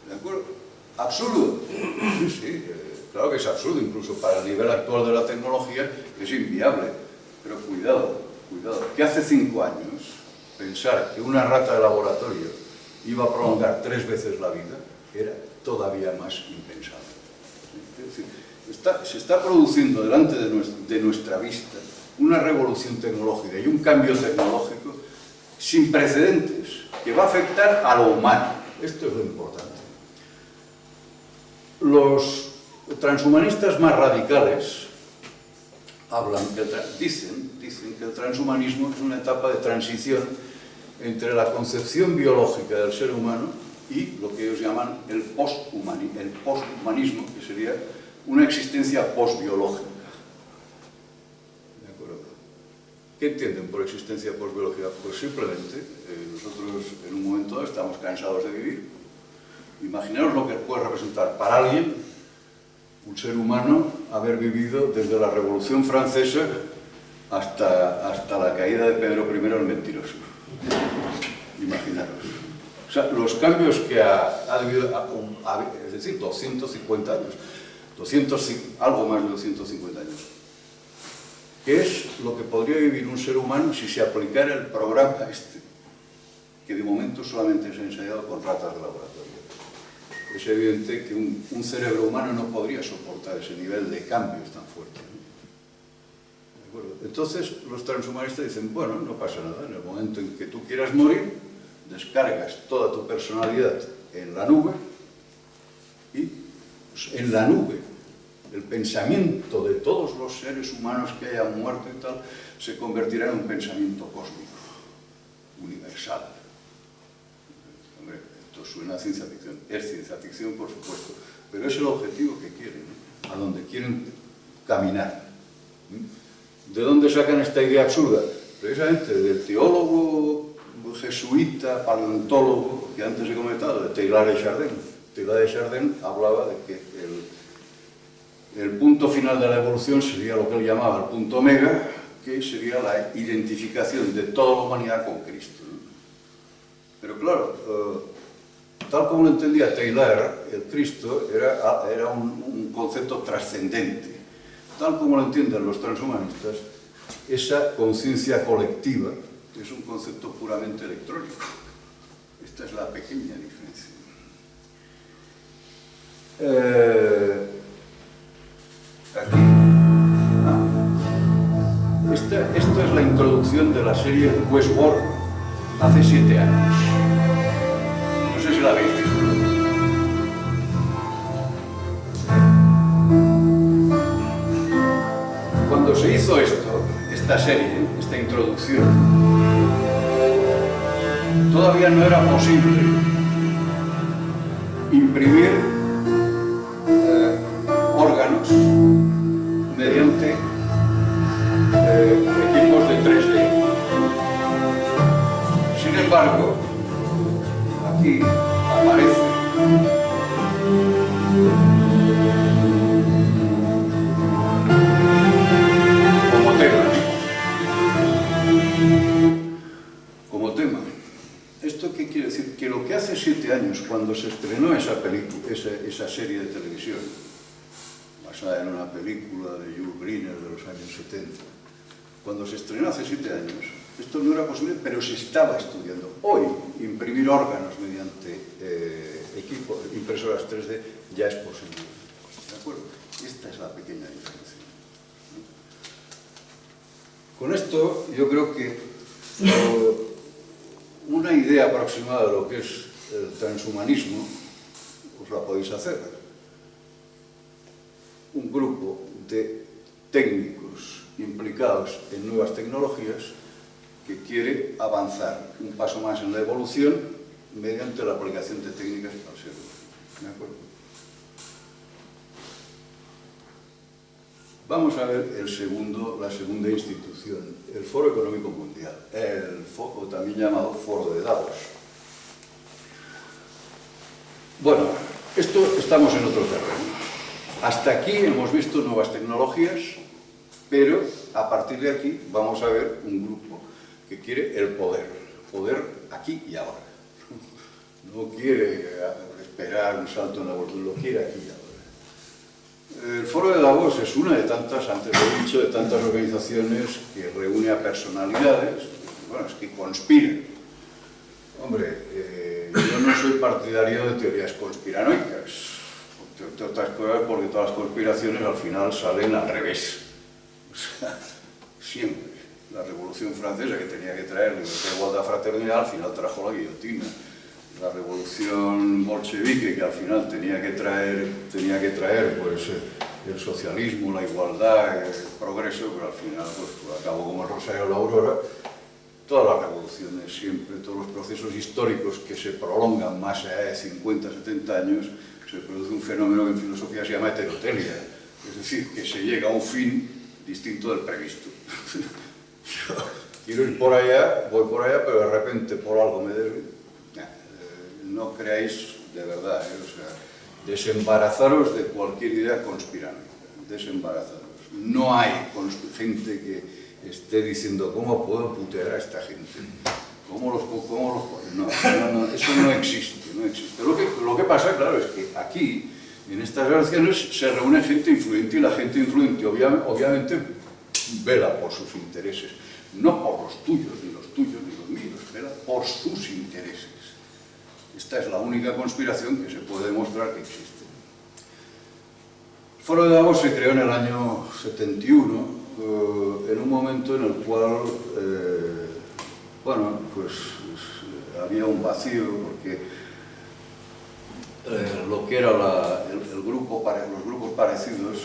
¿De acuerdo? ¿Absurdo? Sí, claro que es absurdo, incluso para el nivel actual de la tecnología es inviable. Pero cuidado, que hace 5 años pensar que una rata de laboratorio iba a prolongar 3 veces la vida era todavía más impensable. Es decir, se está produciendo delante de nuestra vista una revolución tecnológica y un cambio tecnológico sin precedentes que va a afectar a lo humano. Esto es lo importante. Los transhumanistas más radicales dicen que el transhumanismo es una etapa de transición entre la concepción biológica del ser humano y lo que ellos llaman el posthumanismo, que sería una existencia postbiológica. ¿De acuerdo? ¿Qué entienden por existencia postbiológica? Pues simplemente nosotros en un momento dado estamos cansados de vivir. Imaginaos lo que puede representar para alguien, un ser humano, haber vivido desde la Revolución Francesa hasta la caída de Pedro I el Mentiroso. Imaginaros. O sea, los cambios que ha habido, es decir, 250 años, algo más de 250 años. ¿Qué es lo que podría vivir un ser humano si se aplicara el programa que de momento solamente se ha ensayado con ratas de laboratorio? Es evidente que un cerebro humano no podría soportar ese nivel de cambios tan fuerte, ¿no? ¿De acuerdo? Entonces los transhumanistas dicen, bueno, no pasa nada, en el momento en que tú quieras morir, descargas toda tu personalidad en la nube y pues, en la nube el pensamiento de todos los seres humanos que hayan muerto y tal se convertirá en un pensamiento cósmico, universal. Hombre, esto suena a ciencia ficción, es ciencia ficción por supuesto, pero es el objetivo que quieren, ¿no? A donde quieren caminar. ¿De dónde sacan esta idea absurda? precisamente del teólogo jesuita, paleontólogo, que antes he comentado, de Teilhard de Chardin. Teilhard de Chardin hablaba de que el punto final de la evolución sería lo que él llamaba el punto omega, que sería la identificación de toda la humanidad con Cristo, ¿no? Pero claro, tal como lo entendía Teilhard, el Cristo era un concepto trascendente. Tal como lo entienden los transhumanistas, esa conciencia colectiva es un concepto puramente electrónico. Esta es la pequeña diferencia. Esta es la introducción de la serie Westworld hace 7 años. No sé si la habéis visto. Cuando se hizo esta serie, esta introducción, todavía no era posible imprimir órganos mediante equipos de 3D. Sin embargo, aquí aparece como tema. ¿Esto qué quiere decir? Que lo que hace 7 años, cuando se estrenó esa serie de televisión, basada en una película de Jules Briner de los años 70, cuando se estrenó hace 7 años, esto no era posible, pero se estaba estudiando. Hoy, imprimir órganos mediante equipos, impresoras 3D, ya es posible. ¿De acuerdo? Esta es la pequeña diferencia. Con esto, yo creo que una idea aproximada de lo que es el transhumanismo, os la podéis hacer. Un grupo de técnicos implicados en nuevas tecnologías que quiere avanzar un paso más en la evolución mediante la aplicación de técnicas al ser humano. ¿De acuerdo? Vamos a ver la segunda institución, el Foro Económico Mundial, o también llamado Foro de Davos. Bueno, estamos en otro terreno. Hasta aquí hemos visto nuevas tecnologías, pero a partir de aquí vamos a ver un grupo que quiere el poder aquí y ahora. No quiere esperar un salto en la evolución, lo quiere aquí y ahora. El Foro de Davos es una de tantas, antes lo he dicho, de tantas organizaciones que reúne a personalidades, bueno, es que conspiran. Hombre, yo no soy partidario de teorías conspiranoicas, entre otras cosas porque todas las conspiraciones al final salen al revés. O sea, siempre. La Revolución Francesa, que tenía que traer libertad, igualdad, fraternidad, al final trajo la guillotina. La revolución bolchevique, que al final tenía que traer pues, el socialismo, la igualdad, el progreso, pero al final pues, acabó como el Rosario de la Aurora. Todas las revoluciones siempre, todos los procesos históricos que se prolongan más allá de 50, 70 años, se produce un fenómeno que en filosofía se llama heterotelia, es decir, que se llega a un fin distinto del previsto. Yo quiero ir por allá, voy por allá, pero de repente por algo me desvío. No creáis de verdad, o sea, desembarazaros de cualquier idea conspiranoica, desembarazaros. No hay gente que esté diciendo cómo puedo putear a esta gente, no, eso no existe, no existe. Lo que pasa, claro, es que aquí, en estas relaciones, se reúne gente influyente y la gente influyente obviamente vela por sus intereses, no por los tuyos, ni los míos, vela por sus intereses. Esta es la única conspiración que se puede demostrar que existe. El Foro de Davos se creó en el año 71, en un momento en el cual, bueno, pues había un vacío, porque lo que era los grupos parecidos,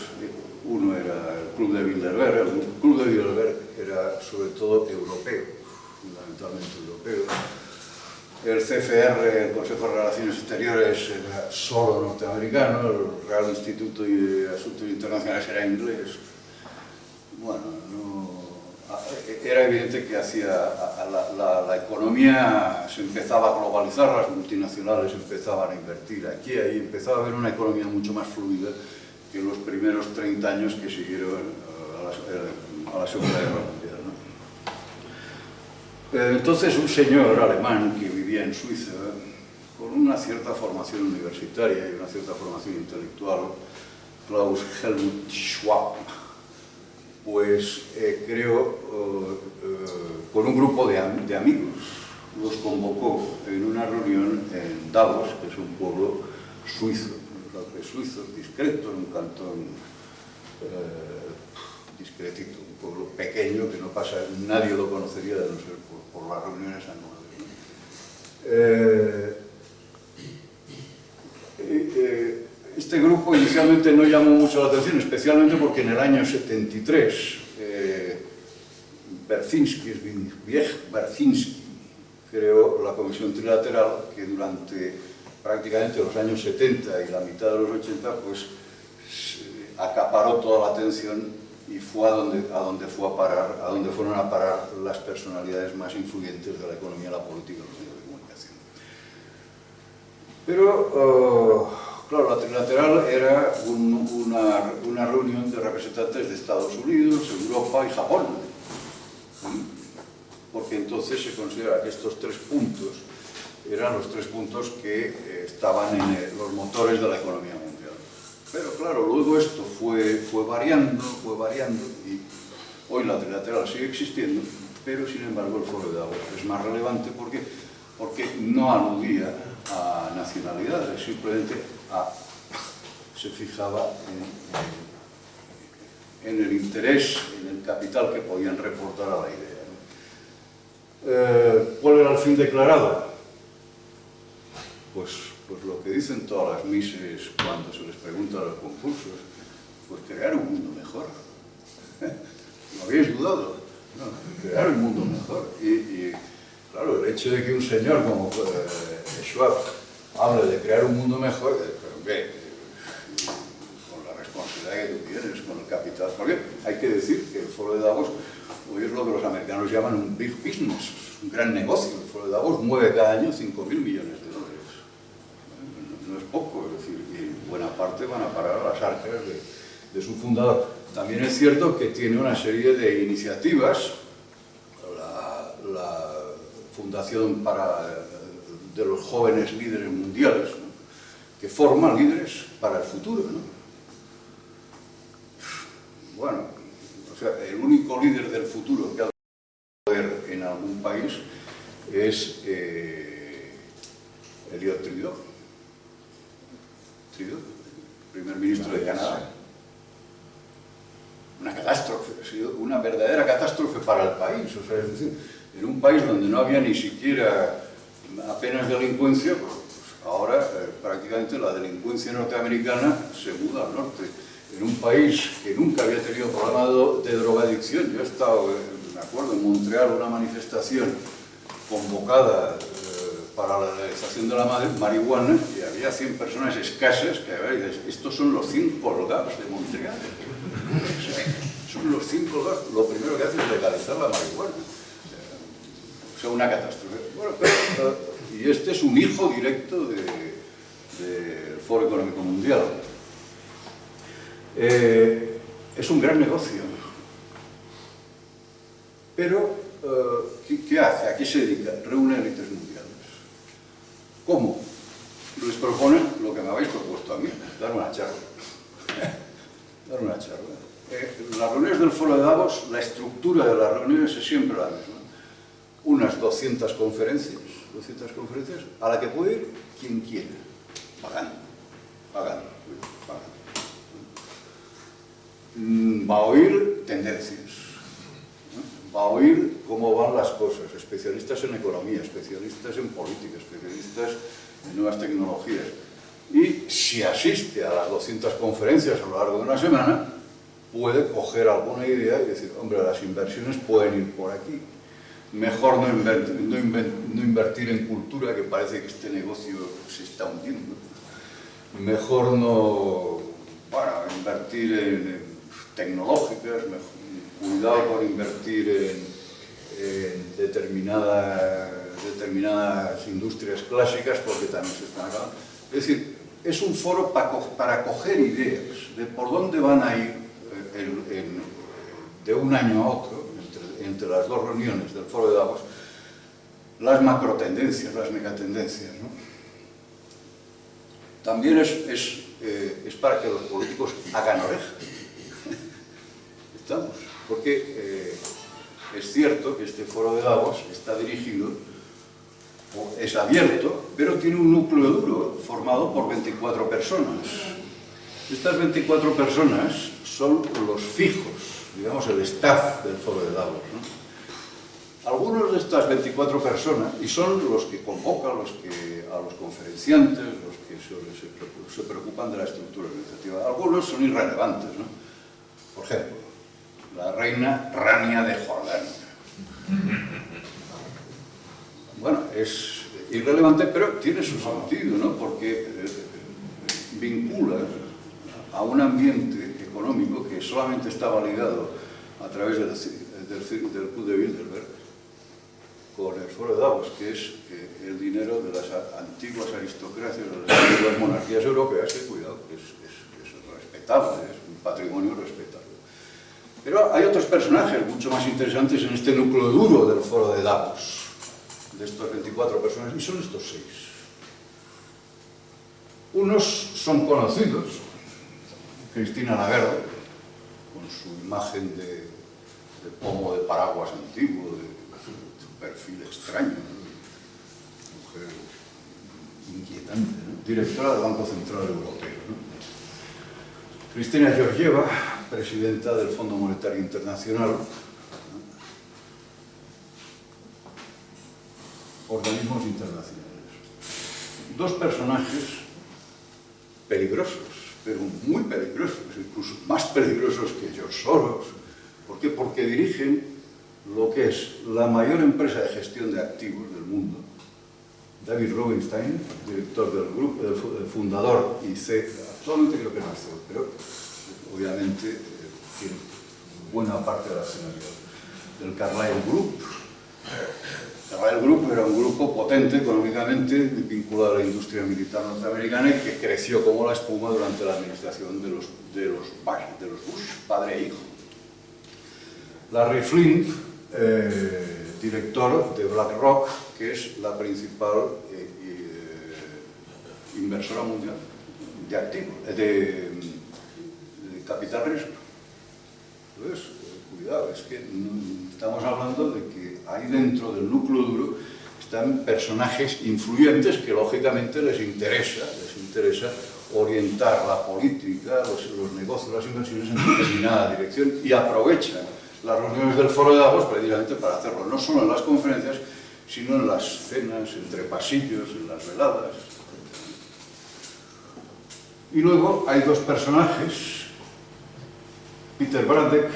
uno era el Club de Bilderberg. El Club de Bilderberg era sobre todo europeo, fundamentalmente europeo. El CFR, el Consejo de Relaciones Exteriores, era solo norteamericano, el Real Instituto de Asuntos Internacionales era inglés. Bueno, era evidente que la economía se empezaba a globalizar, las multinacionales empezaban a invertir aquí y ahí, empezaba a haber una economía mucho más fluida que en los primeros 30 años que siguieron a la Segunda Guerra Mundial, ¿no? Entonces un señor alemán que vivía en Suiza, con una cierta formación universitaria y una cierta formación intelectual, Klaus Helmut Schwab, pues creó con un grupo de amigos, los convocó en una reunión en Davos, que es un pueblo suizo, discreto, en un cantón discretito, un pueblo pequeño que no pasa, nadie lo conocería de no ser por las reuniones anuales, ¿no? Este grupo inicialmente no llamó mucho la atención, especialmente porque en el año 73 Brzezinski creó la Comisión Trilateral, que durante prácticamente los años 70 y la mitad de los 80 pues acaparó toda la atención y fue a donde fueron a parar las personalidades más influyentes de la economía, la política y los medios de comunicación. Pero claro, la Trilateral era una reunión de representantes de Estados Unidos, Europa y Japón, porque entonces se considera que estos 3 puntos eran los 3 puntos que estaban en los motores de la economía mundial. Pero claro, luego esto fue variando y hoy la Trilateral sigue existiendo, pero sin embargo el Foro de Davos es más relevante porque no aludía a nacionalidades, simplemente se fijaba en el interés, en el capital que podían reportar a la idea, ¿no? ¿Cuál era el fin declarado? Pues lo que dicen todas las mises cuando se les pregunta a los concursos, pues crear un mundo mejor. ¿No habéis dudado? No, crear un mundo mejor. Y claro, el hecho de que un señor como Schwab hable de crear un mundo mejor, con la responsabilidad que tú tienes, con el capital, porque hay que decir que el Foro de Davos hoy es lo que los americanos llaman un big business, un gran negocio. El Foro de Davos mueve cada año 5.000 millones de dólares. No es poco, es decir, y buena parte van a parar a las arcas de su fundador. También es cierto que tiene una serie de iniciativas, la Fundación de los Jóvenes Líderes Mundiales, ¿no?, que forman líderes para el futuro, ¿no? Bueno, o sea, el único líder del futuro que ha de poder en algún país es Elliot Trudeau, primer ministro de Canadá. Una catástrofe, ha sido una verdadera catástrofe para el país. O sea, es decir, en un país donde no había ni siquiera apenas delincuencia, pues ahora prácticamente la delincuencia norteamericana se muda al norte. En un país que nunca había tenido problema de drogadicción. Yo he estado, me acuerdo, en Montreal, una manifestación convocada para la legalización de la marihuana, y había 100 personas escasas que, a ver, estos son los 100 colgados de Montreal. Son los 5 colgados, lo primero que hacen es legalizar la marihuana. O sea, una catástrofe. Bueno, y este es un hijo directo del Foro Económico Mundial. Es un gran negocio. Pero, ¿qué hace? ¿A qué se dedica? Reúne élites mundiales. ¿Cómo? Les propone lo que me habéis propuesto a mí, dar una charla. Dar una charla. Las reuniones del Foro de Davos, la estructura de las reuniones es siempre la misma. Unas 200 conferencias, a la que puede ir quien quiera, pagando. Va a oír tendencias, ¿no? Va a oír cómo van las cosas, especialistas en economía, especialistas en política, especialistas en nuevas tecnologías. Y si asiste a las 200 conferencias a lo largo de una semana, puede coger alguna idea y decir, hombre, las inversiones pueden ir por aquí. Mejor no invertir en cultura, que parece que este negocio se está hundiendo. Mejor no, invertir en tecnológicas, cuidado con invertir en determinadas industrias clásicas porque también se están acabando. Es decir, es un foro para coger ideas de por dónde van a ir de un año a otro, entre las dos reuniones del foro de Davos, las macrotendencias, las megatendencias, ¿no? También es para que los políticos hagan oreja. ¿Estamos? Porque es cierto que este foro de Davos está dirigido, es abierto, pero tiene un núcleo duro formado por 24 personas. Estas 24 personas son los fijos, digamos el staff del foro de Davos, ¿no? Algunos de estas 24 personas, y son los que convocan a los conferenciantes, los que se preocupan de la estructura organizativa, algunos son irrelevantes, ¿no? Por ejemplo, la reina Rania de Jordania. Bueno, es irrelevante, pero tiene su sentido, ¿no? Porque vincula a un ambiente económico que solamente estaba ligado a través del Club de Bilderberg con el foro de Davos, que es el dinero de las antiguas aristocracias, de las antiguas monarquías europeas, que cuidado, es respetable, es un patrimonio respetable. Pero hay otros personajes mucho más interesantes en este núcleo duro del foro de Davos, de estos 24 personas, y son estos 6. Unos son conocidos, Cristina Lagarde, con su imagen de pomo de paraguas antiguo, de perfil extraño, ¿no? Mujer inquietante, ¿no? Directora del Banco Central Europeo, ¿no? Cristina Georgieva, presidenta del Fondo Monetario Internacional, ¿no? Organismos internacionales. Dos personajes peligrosos, pero muy peligrosos, incluso más peligrosos que George Soros. ¿Por qué? Porque dirigen lo que es la mayor empresa de gestión de activos del mundo. David Rubenstein, director del grupo, el fundador y CEO, actualmente creo que no es CEO, pero obviamente tiene buena parte de la accionariado del Carlyle Group. Carlyle Group era un grupo potente económicamente vinculado a la industria militar norteamericana y que creció como la espuma durante la administración de los Bush, padre e hijo. Larry Flint, director de BlackRock, que es la principal inversora mundial de activos, de capital riesgo. Entonces, cuidado, es que estamos hablando de que ahí dentro del núcleo duro están personajes influyentes que lógicamente les interesa orientar la política, los negocios, las inversiones en determinada dirección y aprovechan las reuniones del foro de Davos precisamente para hacerlo, no solo en las conferencias, sino en las cenas, entre pasillos, en las veladas. Y luego hay dos personajes, Peter Braddock,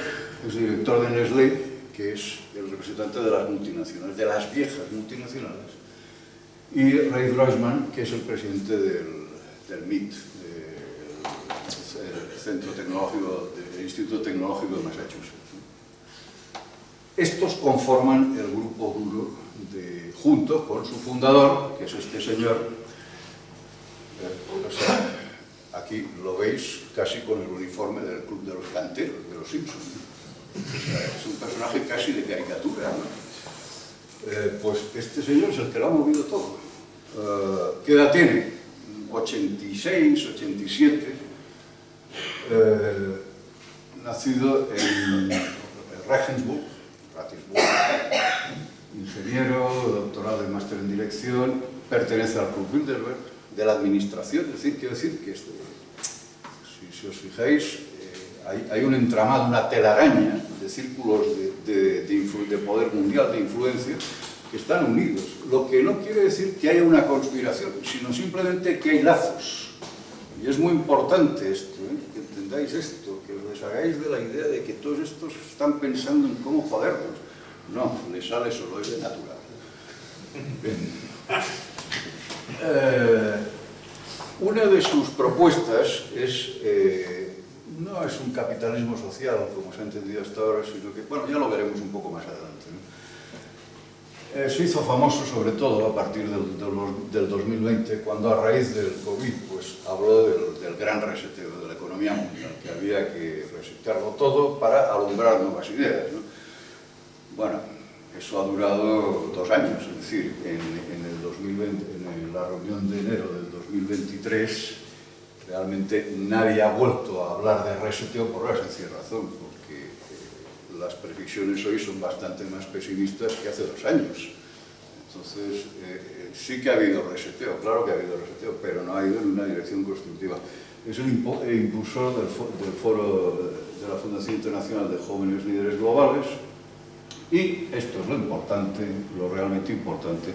es director de Nestlé, que es el representante de las multinacionales, de las viejas multinacionales, y Ray Grossman, que es el presidente del MIT, el Centro Tecnológico, del Instituto Tecnológico de Massachusetts. Estos conforman el grupo duro junto con su fundador, que es este señor. O sea, aquí lo veis casi con el uniforme del Club de los Canteros, de los Simpsons. O sea, es un personaje casi de caricatura, ¿no? Pues este señor es el que lo ha movido todo. ¿Qué edad tiene? 86, 87. Nacido en Regensburg, ingeniero, doctorado y máster en dirección, pertenece al Club Bilderberg, de la administración, es decir, quiero decir que si os fijáis, hay un entramado, una telaraña de círculos de poder mundial, de influencia, que están unidos. Lo que no quiere decir que haya una conspiración, sino simplemente que hay lazos. Y es muy importante esto, que entendáis esto, que os deshagáis de la idea de que todos estos están pensando en cómo jodernos. No, les sale solo, es natural. Bien. Una de sus propuestas es no es un capitalismo social, como se ha entendido hasta ahora, sino que, bueno, ya lo veremos un poco más adelante, ¿no? Se hizo famoso sobre todo a partir del 2020, cuando a raíz del COVID pues, habló del gran reseteo de la economía mundial, que había que resetearlo todo para alumbrar nuevas ideas, ¿no? Bueno, eso ha durado 2 años, es decir, en el 2020, en la reunión de enero del 2023, realmente nadie ha vuelto a hablar de reseteo por la sencilla razón, porque las previsiones hoy son bastante más pesimistas que hace 2 años. Entonces, sí que ha habido reseteo, claro que ha habido reseteo, pero no ha ido en una dirección constructiva. Es el impulsor del foro de la Fundación Internacional de Jóvenes Líderes Globales, y esto es lo importante, lo realmente importante,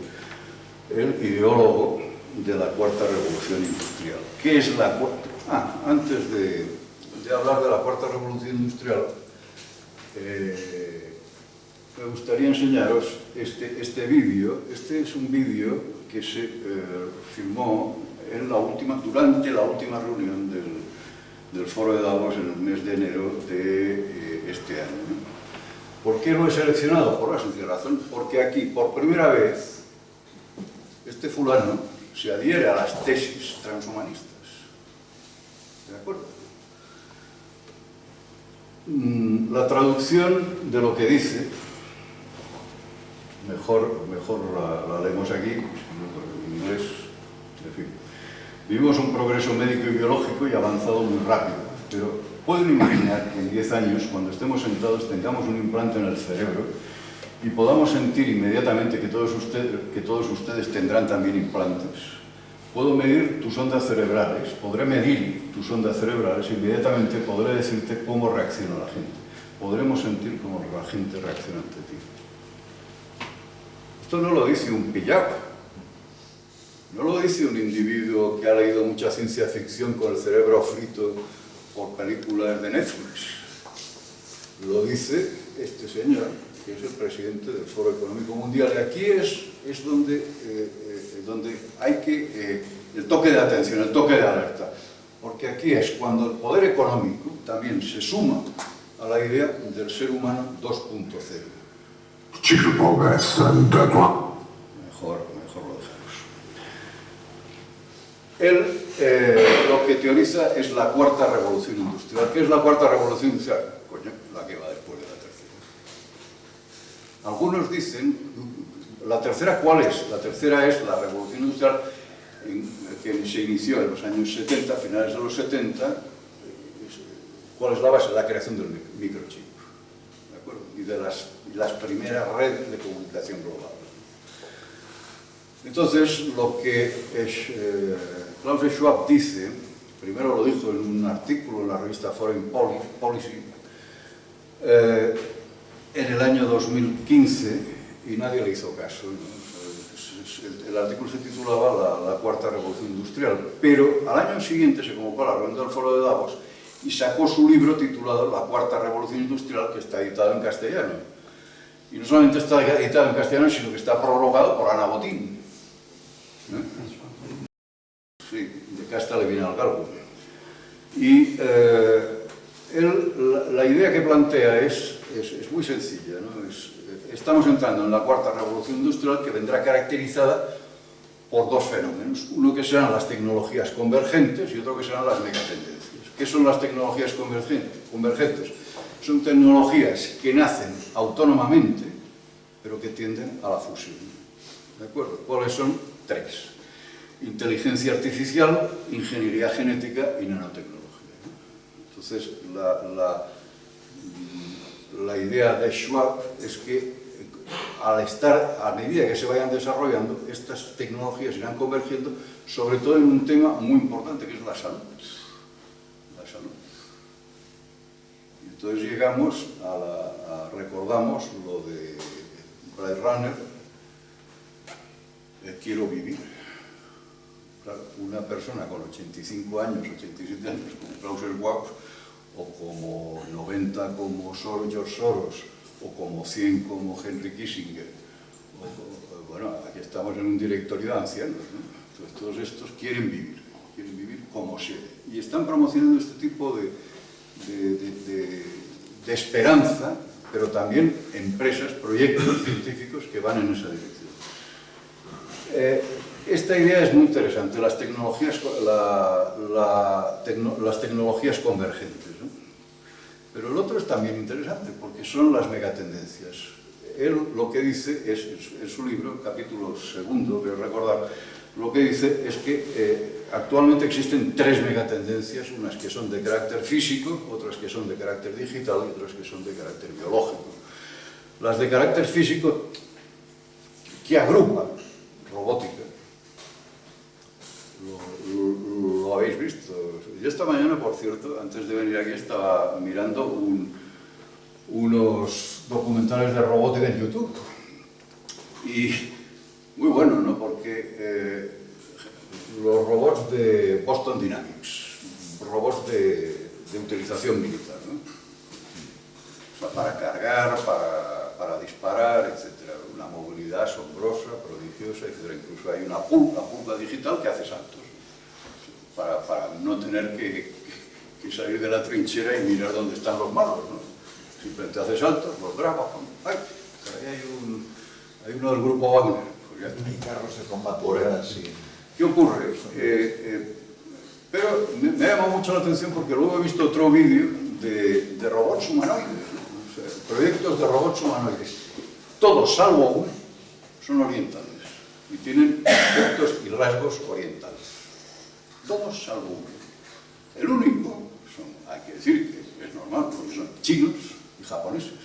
el ideólogo de la cuarta revolución industrial. ¿Qué es la cuarta? Antes de hablar de la cuarta revolución industrial, me gustaría enseñaros este vídeo. Este es un vídeo que se filmó durante la última reunión del Foro de Davos en el mes de enero de este año, ¿no? ¿Por qué lo he seleccionado? Por la sencilla razón, porque aquí, por primera vez, este fulano se adhiere a las tesis transhumanistas. ¿De acuerdo? La traducción de lo que dice, mejor la leemos aquí, en inglés, en fin. Vivimos un progreso médico y biológico y avanzado muy rápido, pero pueden imaginar que en 10 años, cuando estemos sentados, tengamos un implante en el cerebro y podamos sentir inmediatamente que todos ustedes tendrán también implantes. Puedo medir tus ondas cerebrales, podré medir tus ondas cerebrales e inmediatamente podré decirte cómo reacciona la gente. Podremos sentir cómo la gente reacciona ante ti. Esto no lo dice un pillaco, no lo dice un individuo que ha leído mucha ciencia ficción con el cerebro frito por películas de Netflix. Lo dice este señor, que es el presidente del Foro Económico Mundial. Y aquí es donde hay que... el toque de atención, el toque de alerta. Porque aquí es cuando el poder económico también se suma a la idea del ser humano 2.0. Mejor lo dejamos. Él lo que teoriza es la cuarta revolución industrial. ¿Qué es la cuarta revolución industrial? Coño, la que va después de la tercera. Algunos dicen, ¿la tercera cuál es? La tercera es la revolución industrial que se inició en los años 70, finales de los 70. ¿Cuál es la base? La creación del microchip, ¿de acuerdo? Y de las primeras redes de comunicación global. Entonces, lo que Klaus Schwab dice, primero lo dijo en un artículo en la revista Foreign Policy, en el año 2015, y nadie le hizo caso, ¿no? El artículo se titulaba la cuarta revolución industrial, pero al año siguiente se convocó a la reunión del Foro de Davos y sacó su libro titulado La cuarta revolución industrial, que está editado en castellano. Y no solamente está editado en castellano, sino que está prologado por Ana Botín. Sí, de casta le viene al galgo. Y la idea que plantea es muy sencilla, ¿no? Estamos entrando en la cuarta revolución industrial, que vendrá caracterizada por 2 fenómenos. Uno que serán las tecnologías convergentes y otro que serán las megatendencias. ¿Qué son las tecnologías convergentes? Son tecnologías que nacen autónomamente, pero que tienden a la fusión. ¿De acuerdo? ¿Cuáles son? 3. Inteligencia artificial, ingeniería genética y nanotecnología. Entonces, la idea de Schwab es que a medida que se vayan desarrollando, estas tecnologías irán convergiendo, sobre todo en un tema muy importante, que es la salud. La salud. Y entonces llegamos recordamos lo de Blade Runner, quiero vivir. Claro, una persona con 85 años, 87 años, como Klaus Schwab, o como 90 como George Soros, o como 100 como Henry Kissinger. Bueno, aquí estamos en un directorio de ancianos, ¿no? Entonces, todos estos quieren vivir como sea. Y están promocionando este tipo de esperanza, pero también empresas, proyectos científicos que van en esa dirección. Esta idea es muy interesante, las tecnologías convergentes, ¿no? Pero el otro es también interesante, porque son las megatendencias. Él lo que dice es, en su libro, capítulo 2, quiero recordar, lo que dice es que actualmente existen 3 megatendencias, unas que son de carácter físico, otras que son de carácter digital y otras que son de carácter biológico. Las de carácter físico, que agrupan robótica, lo habéis visto. Yo esta mañana, por cierto, antes de venir aquí, estaba mirando unos documentales de robótica en YouTube. Y muy bueno, ¿no? Porque los robots de Boston Dynamics, robots de utilización militar, ¿no? O sea, para cargar, para disparar, etc. Una movilidad asombrosa, prodigiosa, etc. Incluso hay una pulga digital que hace saltos para no tener que salir de la trinchera y mirar dónde están los malos, ¿no? Simplemente hace saltos, los graba. ¡Ay! Hay uno del grupo Wagner. Pues ya está. Hay carros de combate así. ¿Qué ocurre? Pero me llama mucho la atención porque luego he visto otro vídeo de robots humanoides, ¿no? O sea, proyectos de robots humanoides. Todos, salvo uno, son orientales y tienen aspectos y rasgos orientales. Todos, salvo uno. El único, hay que decir que es normal, porque son chinos y japoneses.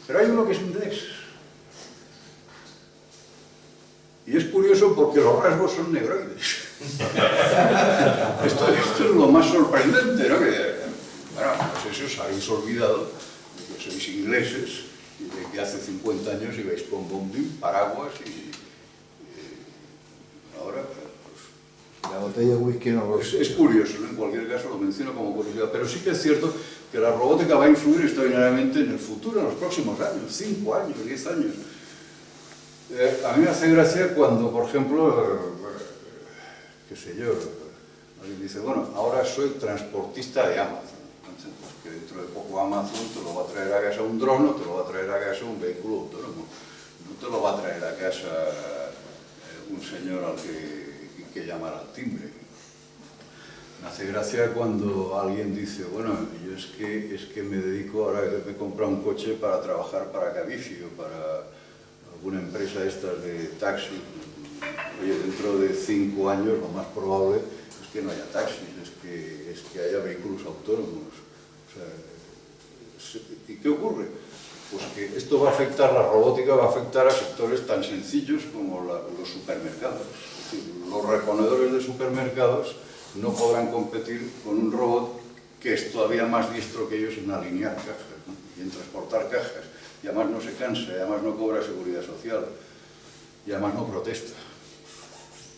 Pero hay uno que es inglés. Y es curioso porque los rasgos son negroides. Esto es lo más sorprendente, ¿no? Bueno, no sé si os habéis olvidado de que sois ingleses y de que hace 50 años ibais con bombín, paraguas y ahora pues, la botella de whisky no lo es curioso, ¿no? En cualquier caso lo menciono como curiosidad, pero sí que es cierto que la robótica va a influir extraordinariamente en el futuro, en los próximos años, 5 años, 10 años. A mí me hace gracia cuando, por ejemplo, qué sé yo, alguien dice, bueno, ahora soy transportista de Amazon. Entonces, pues que dentro de poco Amazon te lo va a traer a casa un dron o te lo va a traer a casa un vehículo autónomo. No te lo va a traer a casa un señor al que llamar al timbre. Me hace gracia cuando alguien dice, bueno, yo es que me dedico, ahora me he comprado un coche para trabajar para Cabify o para alguna empresa estas de taxi. Oye, dentro de 5 años lo más probable es que no haya taxis, es que haya vehículos autónomos. O sea, ¿y qué ocurre? Pues que esto va a afectar, la robótica va a afectar a sectores tan sencillos como los supermercados. Es decir, los reponedores de supermercados no podrán competir con un robot que es todavía más diestro que ellos en alinear cajas, ¿no? Y en transportar cajas. Y además no se cansa, y además no cobra seguridad social, y además no protesta,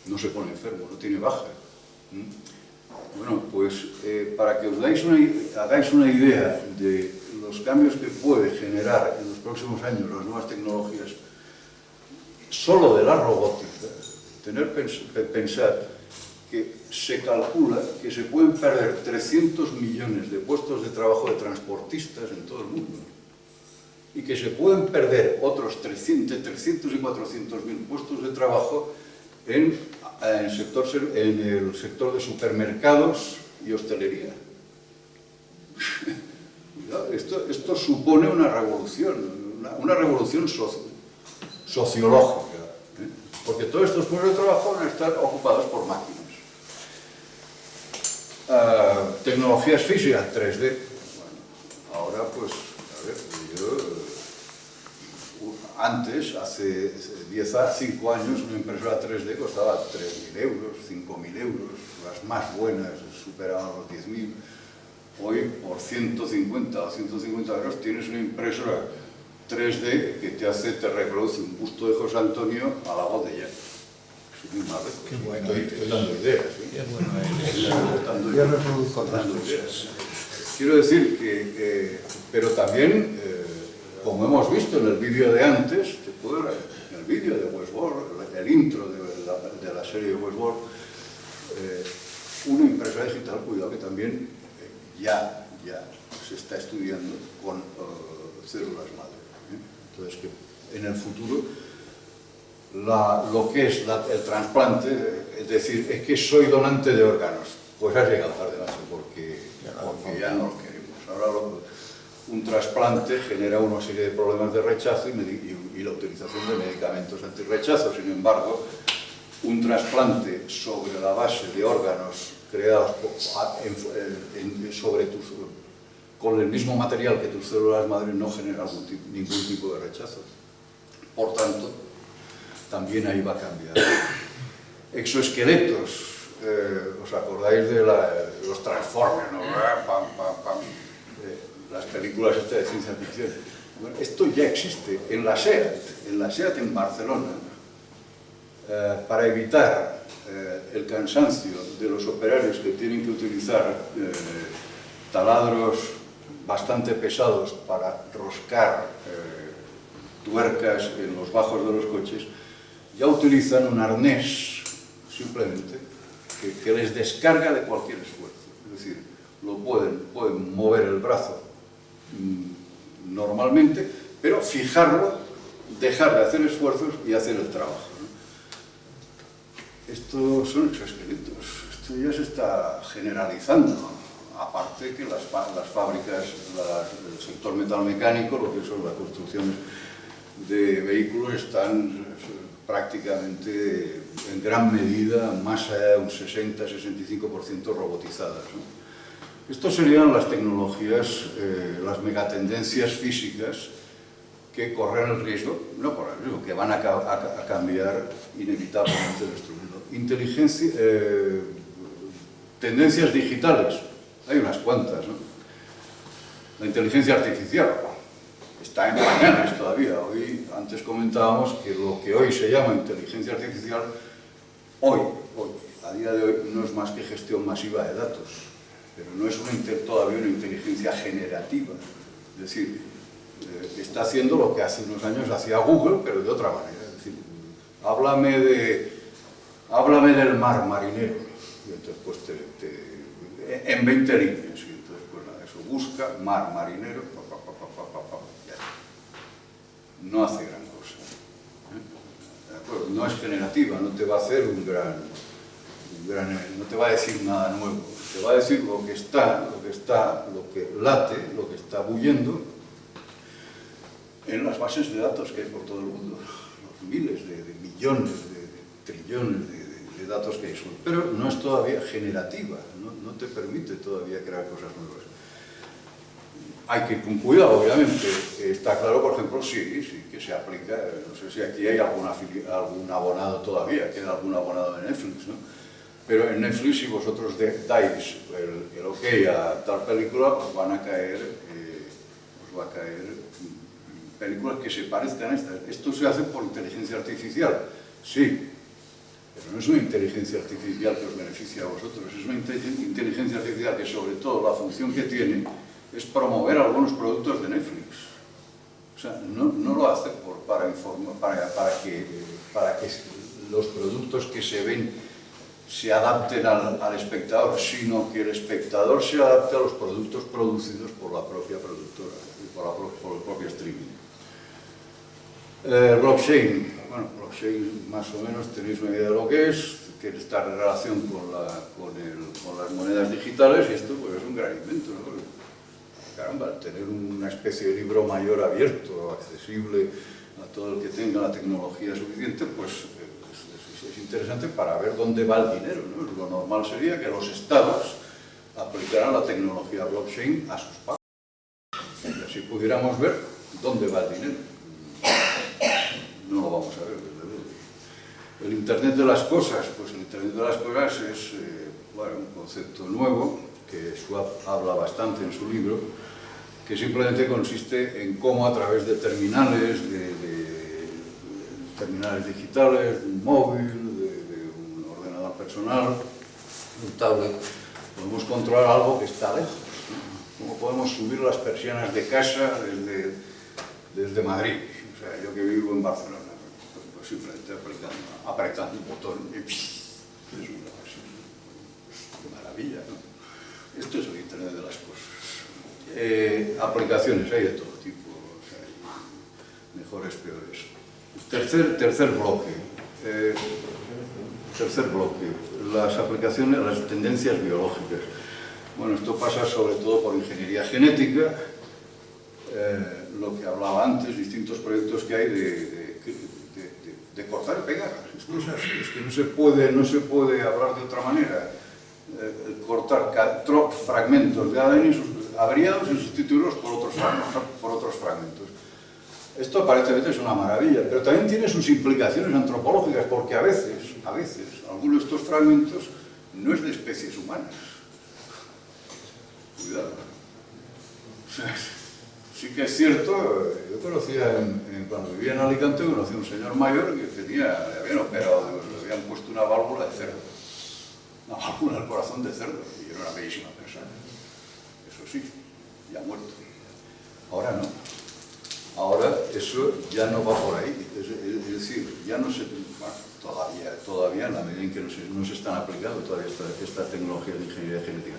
no se pone enfermo, no tiene baja. Bueno, pues para que os hagáis una idea de los cambios que puede generar en los próximos años las nuevas tecnologías, solo de la robótica, pensar que se calcula que se pueden perder 300 millones de puestos de trabajo de transportistas en todo el mundo. Y que se pueden perder otros 300 y 400 mil puestos de trabajo en el sector de supermercados y hostelería. Esto supone una revolución sociológica, ¿eh? Porque todos estos puestos de trabajo van a estar ocupados por máquinas. Tecnologías físicas, 3D. Bueno, ahora pues, a ver, antes, hace 5 años, una impresora 3D costaba 3.000 euros, 5.000 euros, las más buenas superaban los 10.000. Hoy, por 150 o 150 euros, tienes una impresora 3D que te reproduce un busto de José Antonio a la voz de ella. Qué bueno. Estoy dando ideas. Qué bueno Estoy yo reproduzco dando ideas. Quiero decir que pero también, como hemos visto en el vídeo de antes, en el vídeo de Westworld, el intro de la serie de Westworld, una impresora digital, cuidado que también ya ya se está estudiando con células madre. Entonces, que en el futuro lo que es el trasplante, es decir, es que soy donante de órganos, pues has llegado tarde, macho, porque ya no lo queremos. Ahora un trasplante genera una serie de problemas de rechazo y la utilización de medicamentos antirrechazo. Sin embargo, un trasplante sobre la base de órganos creados con el mismo material que tus células madre no genera ningún tipo de rechazo. Por tanto, también ahí va a cambiar. Exoesqueletos, ¿os acordáis de los Transformers, ¿no? Pam, pam, pam. Las películas de ciencia ficción? Bueno, esto ya existe en la SEAT en Barcelona, para evitar el cansancio de los operarios que tienen que utilizar taladros bastante pesados para roscar tuercas en los bajos de los coches, ya utilizan un arnés, simplemente, que les descarga de cualquier esfuerzo. Es decir, pueden mover el brazo normalmente, pero fijarlo, dejar de hacer esfuerzos y hacer el trabajo. Estos son exoesqueletos, esto ya se está generalizando, aparte que las fábricas, el sector metalmecánico, lo que son las construcciones de vehículos, están prácticamente en gran medida, más allá de un 60-65% robotizadas, ¿no? Estas serían las tecnologías, las megatendencias físicas que corren el riesgo, no corren el riesgo, que van a cambiar inevitablemente nuestro mundo. Tendencias digitales, hay unas cuantas, ¿no? La inteligencia artificial está en pañales todavía. Antes comentábamos que lo que hoy se llama inteligencia artificial, a día de hoy, no es más que gestión masiva de datos, pero no es todavía una inteligencia generativa. Es decir, está haciendo lo que hace unos años hacía Google, pero de otra manera. Es decir, háblame del mar marinero, y entonces pues en 20 líneas, y entonces pues nada, eso busca mar marinero, ya. No hace gran cosa. Pues no es generativa, no te va a hacer no te va a decir nada nuevo, te va a decir lo que late, lo que está bullendo en las bases de datos que hay por todo el mundo, los miles de millones, de trillones de datos que hay, pero no es todavía generativa, no te permite todavía crear cosas nuevas. Hay que ir con cuidado, obviamente. Está claro, por ejemplo, sí, que se aplica, no sé si aquí hay algún abonado todavía, queda algún abonado de Netflix, ¿no? Pero en Netflix, si vosotros dais el ok a tal película, os va a caer películas que se parezcan a estas. Esto se hace por inteligencia artificial, sí, pero no es una inteligencia artificial que os beneficie a vosotros, es una inteligencia artificial que, sobre todo, la función que tiene es promover algunos productos de Netflix. O sea, no lo hace para que los productos que se ven se adapten al espectador, sino que el espectador se adapte a los productos producidos por la propia productora, por el propio streaming. Blockchain, bueno, blockchain más o menos tenéis una idea de lo que está en relación con las monedas digitales, y esto pues es un gran invento, ¿no? Caramba, tener una especie de libro mayor abierto, accesible a todo el que tenga la tecnología suficiente, pues es interesante para ver dónde va el dinero, ¿no? Lo normal sería que los estados aplicaran la tecnología blockchain a sus pagos, y así pudiéramos ver dónde va el dinero. No lo vamos a ver, desde luego. El Internet de las cosas, pues el Internet de las cosas es un concepto nuevo, que Schwab habla bastante en su libro, que simplemente consiste en cómo a través de terminales digitales, de un móvil, de un ordenador personal, un tablet, podemos controlar algo que está lejos, ¿no? Cómo podemos subir las persianas de casa desde Madrid. O sea, yo que vivo en Barcelona, pues simplemente apretando un botón y es una maravilla, ¿no? Esto es el Internet de las cosas. aplicaciones hay de todo tipo, o sea, mejores, peores. Tercer bloque. Las aplicaciones, las tendencias biológicas. Bueno, esto pasa sobre todo por ingeniería genética, lo que hablaba antes, distintos proyectos que hay de cortar y pegar. Es que no se puede hablar de otra manera. Cortar fragmentos de ADN averiados y sustituirlos por otros fragmentos. Esto aparentemente es una maravilla, pero también tiene sus implicaciones antropológicas, porque a veces, algunos de estos fragmentos no es de especies humanas. Cuidado. O sea, sí que es cierto, yo conocía, cuando vivía en Alicante, conocí a un señor mayor que le habían operado, le habían puesto una válvula de cerdo. Una válvula al corazón de cerdo, y era una bellísima persona. Eso sí, ya muerto. Ahora no. Ahora eso ya no va por ahí. Es decir, ya no se... Bueno, todavía en la medida en que no se están aplicando todavía estas tecnologías de ingeniería genética.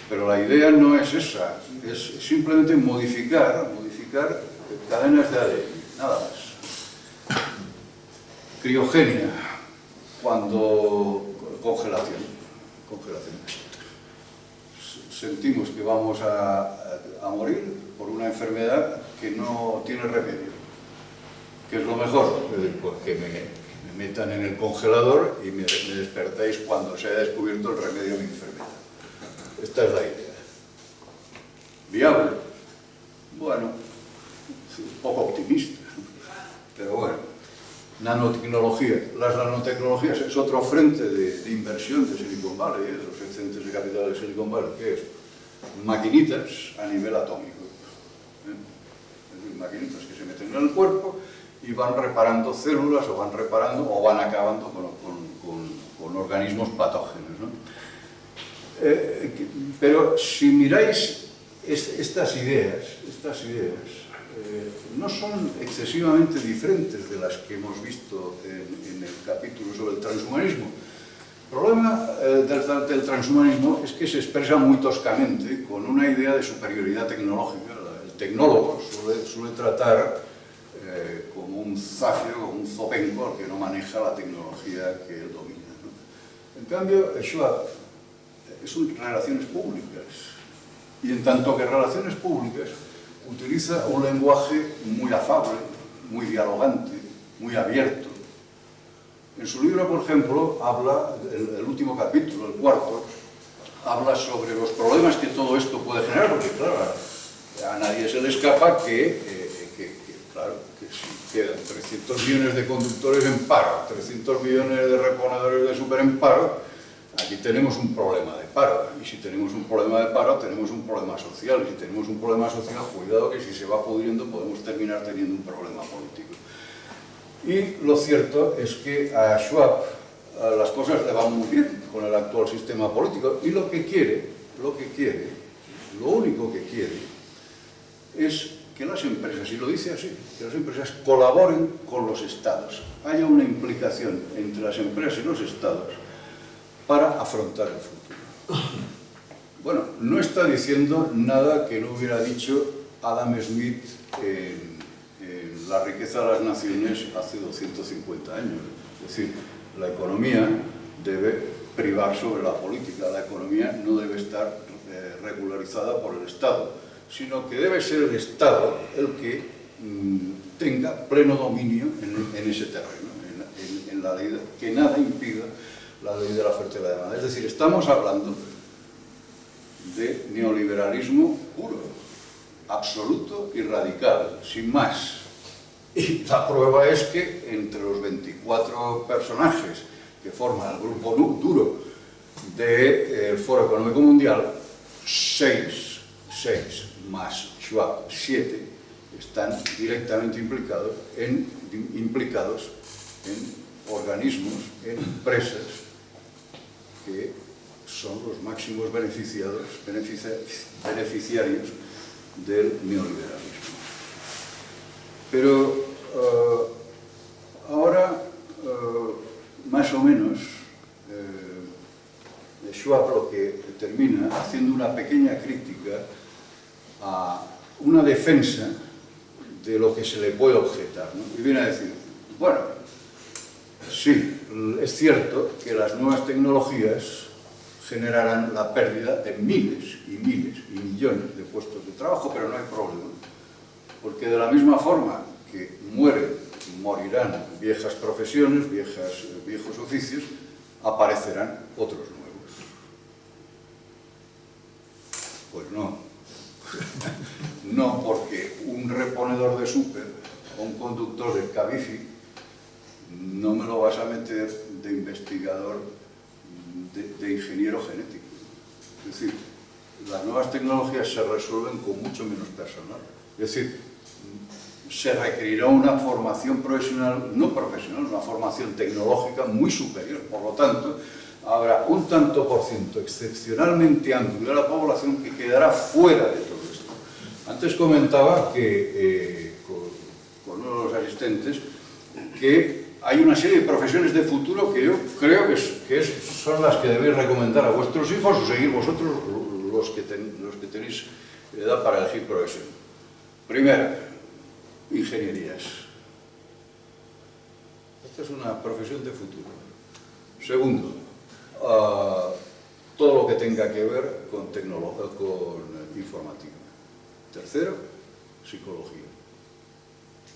Pero la idea no es esa, es simplemente modificar cadenas de ADN, nada más. Criogenia, congelación. Sentimos que vamos a morir por una enfermedad que no tiene remedio. ¿Qué es lo mejor? Pues que me metan en el congelador y me despertáis cuando se haya descubierto el remedio a mi enfermedad. Esta es la idea. ¿Viable? Bueno, un poco optimista, pero bueno. Nanotecnología. Las nanotecnologías es otro frente de inversión de Silicon Valley, de los excedentes de capital de Silicon Valley, que es maquinitas a nivel atómico. Es decir, maquinitas que se meten en el cuerpo y van reparando células o van acabando con organismos patógenos, ¿no? Pero si miráis estas ideas no son excesivamente diferentes de las que hemos visto en el capítulo sobre el transhumanismo. El problema del transhumanismo es que se expresa muy toscamente con una idea de superioridad tecnológica. El tecnólogo suele tratar como un zafio o un zopenco al que no maneja la tecnología que él domina, ¿no? En cambio, Schwab es relaciones públicas, y en tanto que relaciones públicas utiliza un lenguaje muy afable, muy dialogante, muy abierto. En su libro, por ejemplo, habla, el último capítulo, el cuarto, habla sobre los problemas que todo esto puede generar, porque claro, a nadie se le escapa que si quedan 300 millones de conductores en paro, 300 millones de reponedores de súper en paro, aquí tenemos un problema de paro, y si tenemos un problema de paro, tenemos un problema social, y si tenemos un problema social, cuidado que si se va pudriendo podemos terminar teniendo un problema político. Y lo cierto es que a Schwab las cosas le van muy bien con el actual sistema político, y lo único que quiere es que las empresas, y lo dice así, que las empresas colaboren con los estados, haya una implicación entre las empresas y los estados para afrontar el futuro. Bueno, no está diciendo nada que no hubiera dicho Adam Smith en La riqueza de las naciones hace 250 años. Es decir, la economía debe privar sobre la política, la economía no debe estar regularizada por el Estado, sino que debe ser el Estado el que tenga pleno dominio en ese terreno, en la ley, que nada impida la ley de la oferta y la demanda. Es decir, estamos hablando de neoliberalismo puro, absoluto y radical, sin más. Y la prueba es que entre los 24 personajes que forman el grupo duro del Foro Económico Mundial, 6 más Schwab, 7, están directamente implicados en organismos, en empresas que son los máximos beneficiarios del neoliberalismo. Pero ahora, más o menos, Schwab lo que termina haciendo una pequeña crítica a una defensa de lo que se le puede objetar, ¿no? Y viene a decir, bueno, sí, es cierto que las nuevas tecnologías generarán la pérdida de miles y millones de puestos de trabajo, pero no hay problema, porque de la misma forma que morirán viejas profesiones, viejos oficios, aparecerán otros nuevos. Pues no. No, porque un reponedor de súper o un conductor de Cabify no me lo vas a meter de investigador, de ingeniero genético. Es decir, las nuevas tecnologías se resuelven con mucho menos personal. Es decir, se requerirá una formación profesional, no profesional, una formación tecnológica muy superior. Por lo tanto, habrá un tanto por ciento excepcionalmente amplio de la población que quedará fuera de todo esto. Antes comentaba que, con uno de los asistentes, que hay una serie de profesiones de futuro que yo creo que son las que debéis recomendar a vuestros hijos o seguir vosotros los que tenéis edad para elegir profesión. Primera, ingenierías. Esta es una profesión de futuro. Segundo, todo lo que tenga que ver con informática. Tercero, psicología.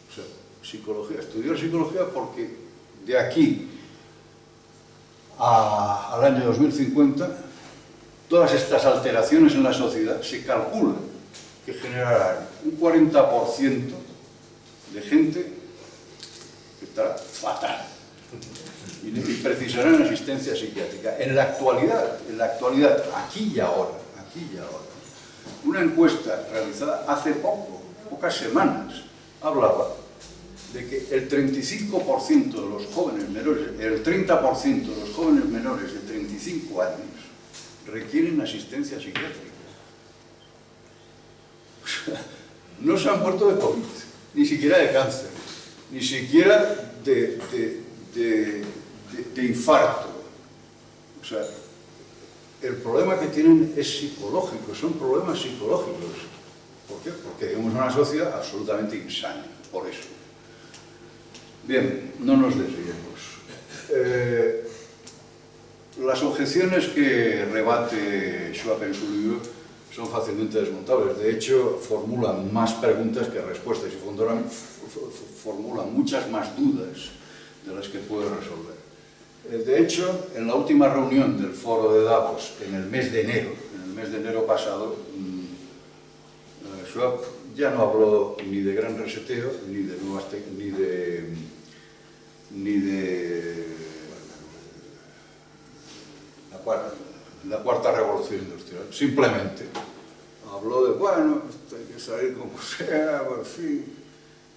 O sea, psicología, estudiar psicología porque de aquí al año 2050 todas estas alteraciones en la sociedad se calcula que generarán un 40% de gente que estará fatal y precisarán asistencia psiquiátrica. En la actualidad, aquí y ahora, una encuesta realizada hace pocas semanas, hablaba de que el 35% de los jóvenes menores, el 30% de los jóvenes menores de 35 años requieren asistencia psiquiátrica. O sea, no se han muerto de COVID, ni siquiera de cáncer, ni siquiera de infarto. O sea, el problema que tienen es psicológico, son problemas psicológicos. ¿Por qué? Porque vivimos en una sociedad absolutamente insana, por eso. Bien, no nos desviemos. Las objeciones que rebate Schwab en su libro son fácilmente desmontables. De hecho, formulan más preguntas que respuestas y formulan muchas más dudas de las que puede resolver. De hecho, en la última reunión del foro de Davos, en el mes de enero pasado, Schwab ya no habló ni de gran reseteo, ni de nuevas la cuarta revolución industrial. Simplemente habló de, bueno, esto hay que salir como sea, en fin.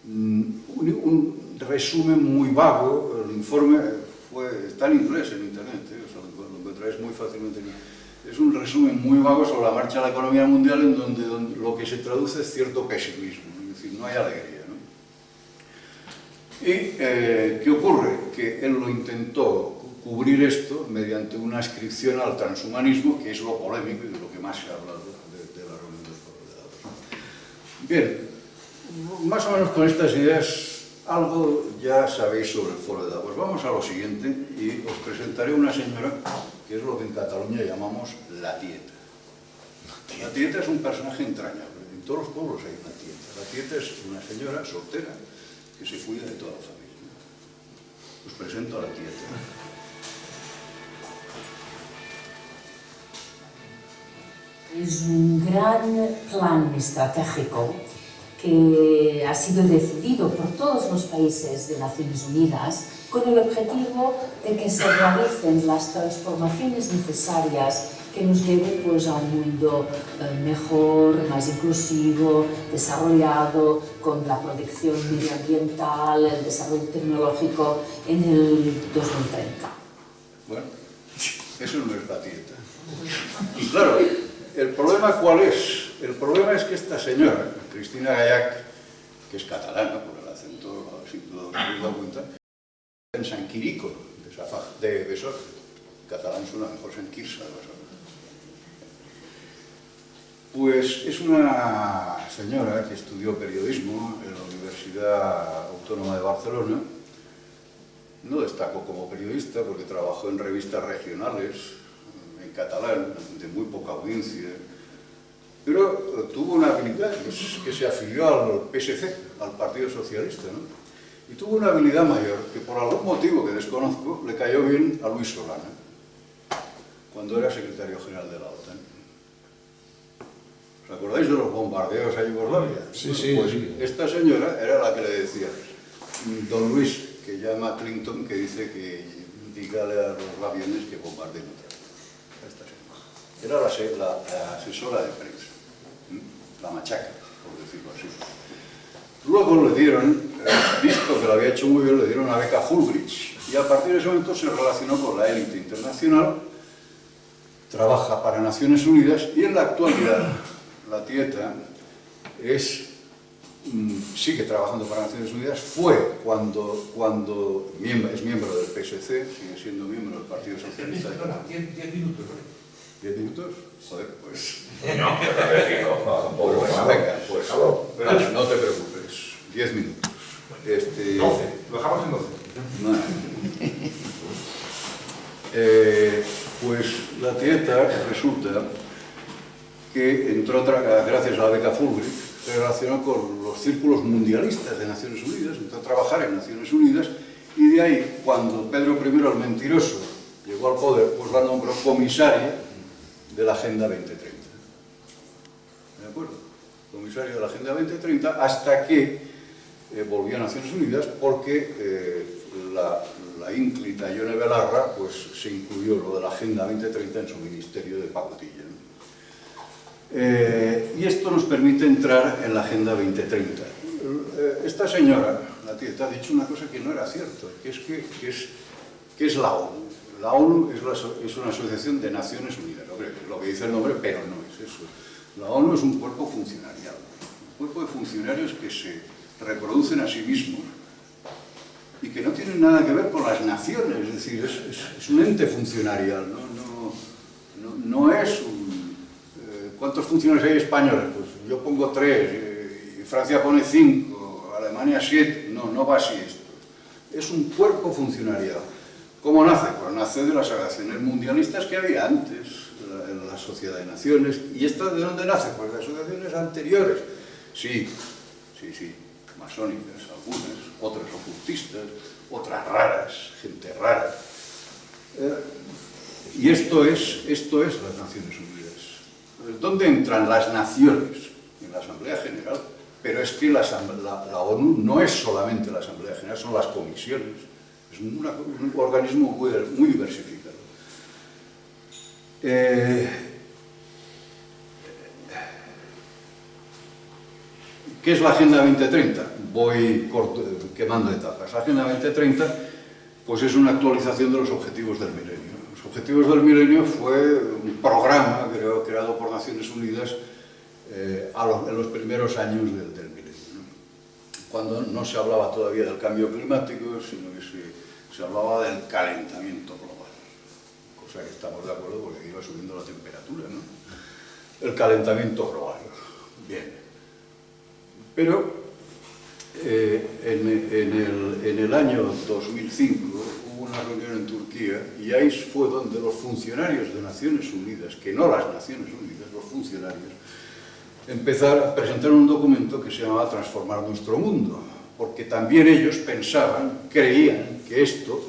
Un resumen muy vago. El informe está en inglés en internet, o sea, lo encontráis muy fácilmente. Es un resumen muy vago sobre la marcha de la economía mundial en donde lo que se traduce es cierto pesimismo, es decir, no hay alegría, ¿no? ¿Y qué ocurre? Que él lo intentó cubrir esto mediante una ascripción al transhumanismo, que es lo polémico y de lo que más se ha hablado de la reunión del foro de Davos. Bien, más o menos con estas ideas algo ya sabéis sobre el foro de Davos. Vamos a lo siguiente y os presentaré una señora que es lo que en Cataluña llamamos la tieta. La tieta es un personaje entrañable. En todos los pueblos hay una tieta. La tieta es una señora soltera que se cuida de toda la familia. Os presento a la tieta. Es un gran plan estratégico que ha sido decidido por todos los países de Naciones Unidas con el objetivo de que se realicen las transformaciones necesarias que nos lleven pues, a un mundo mejor, más inclusivo, desarrollado, con la protección medioambiental, el desarrollo tecnológico en el 2030. Bueno, eso no es la tieta. Y claro, ¿el problema cuál es? El problema es que esta señora, Cristina Gallach, que es catalana, por el acento, si lo habéis dado cuenta, en Sant Quirico, de Besora. En catalán suena mejor Sant Quirze de Besora. Pues es una señora que estudió periodismo en la Universidad Autónoma de Barcelona. No destacó como periodista porque trabajó en revistas regionales, en catalán, de muy poca audiencia, pero tuvo una habilidad, que se afilió al PSC, al Partido Socialista, ¿no? Y tuvo una habilidad mayor, que por algún motivo que desconozco, le cayó bien a Luis Solana, cuando era secretario general de la OTAN. ¿Os acordáis de los bombardeos a Yugoslavia? Sí, sí, pues sí. Esta señora era la que le decía, don Luis, que llama a Clinton, que dice que dígale a los aviones que bombardeen otra vez. Esta señora. Era la asesora de prensa, la machaca, por decirlo así. Luego le dieron, visto que lo había hecho muy bien, le dieron una beca Fulbright, y a partir de ese momento se relacionó con la élite internacional, trabaja para Naciones Unidas, y en la actualidad la tieta sigue trabajando para Naciones Unidas. Fue cuando es miembro del PSC, sigue siendo miembro del Partido Socialista. 10 minutos, ¿no? ¿10 minutos? Joder, pues... No, pero a ver, Pues venga, pues no te preocupes, 10 minutos. 12, lo dejamos en 12. Pues la tieta resulta que entró, gracias a la beca Fulbright, se relacionó con los círculos mundialistas de Naciones Unidas, entró a trabajar en Naciones Unidas, y de ahí, cuando Pedro I el Mentiroso llegó al poder, pues la nombró comisaria de la Agenda 2030. ¿De acuerdo? Comisaria de la Agenda 2030, hasta que volvió a Naciones Unidas, porque la ínclita Yone Belarra pues, se incluyó lo de la Agenda 2030 en su ministerio de pacotilla, ¿no? Y esto nos permite entrar en la Agenda 2030. Esta señora, la tieta, ha dicho una cosa que no era cierto, que es la ONU. La ONU es una asociación de Naciones Unidas, lo que dice el nombre, pero no es eso. La ONU es un cuerpo funcionarial, un cuerpo de funcionarios que se reproducen a sí mismos y que no tienen nada que ver con las naciones, es decir, es un ente funcionarial, no es un... ¿Cuántos funcionarios hay españoles? Pues yo pongo 3, Francia pone 5, Alemania 7, no va así esto. Es un cuerpo funcionarial. ¿Cómo nace? Pues nace de las asociaciones mundialistas que había antes, en la Sociedad de Naciones. ¿Y esto de dónde nace? Pues de asociaciones anteriores. Sí, masónicas, algunas, otras ocultistas, otras raras, gente rara. Y esto es las Naciones Unidas. ¿Dónde entran las naciones? En la Asamblea General. Pero es que la ONU no es solamente la Asamblea General, son las comisiones. Es un organismo muy diversificado. ¿Qué es la Agenda 2030? Voy quemando etapas. La Agenda 2030 pues es una actualización de los Objetivos del Milenio. Los Objetivos del Milenio fue un programa creado por Naciones Unidas en los primeros años del milenio, ¿no? Cuando no se hablaba todavía del cambio climático, sino que se hablaba del calentamiento global, cosa que estamos de acuerdo porque iba subiendo la temperatura, ¿no? El calentamiento global. Bien. Pero en el año 2005 hubo una reunión en Turquía y ahí fue donde los funcionarios de Naciones Unidas, que no las Naciones Unidas, los funcionarios, presentaron un documento que se llamaba Transformar nuestro mundo, porque también ellos creían que esto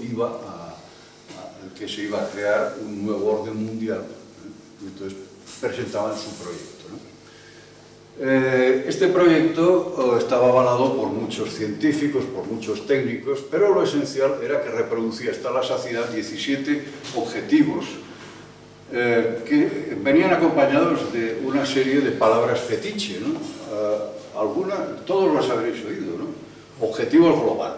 que se iba a crear un nuevo orden mundial, ¿no? Entonces presentaban su proyecto, ¿no? Este proyecto estaba avalado por muchos científicos, por muchos técnicos, pero lo esencial era que reproducía hasta la saciedad 17 objetivos que venían acompañados de una serie de palabras fetiche, ¿no? Todos los habréis oído, ¿no? Objetivos globales,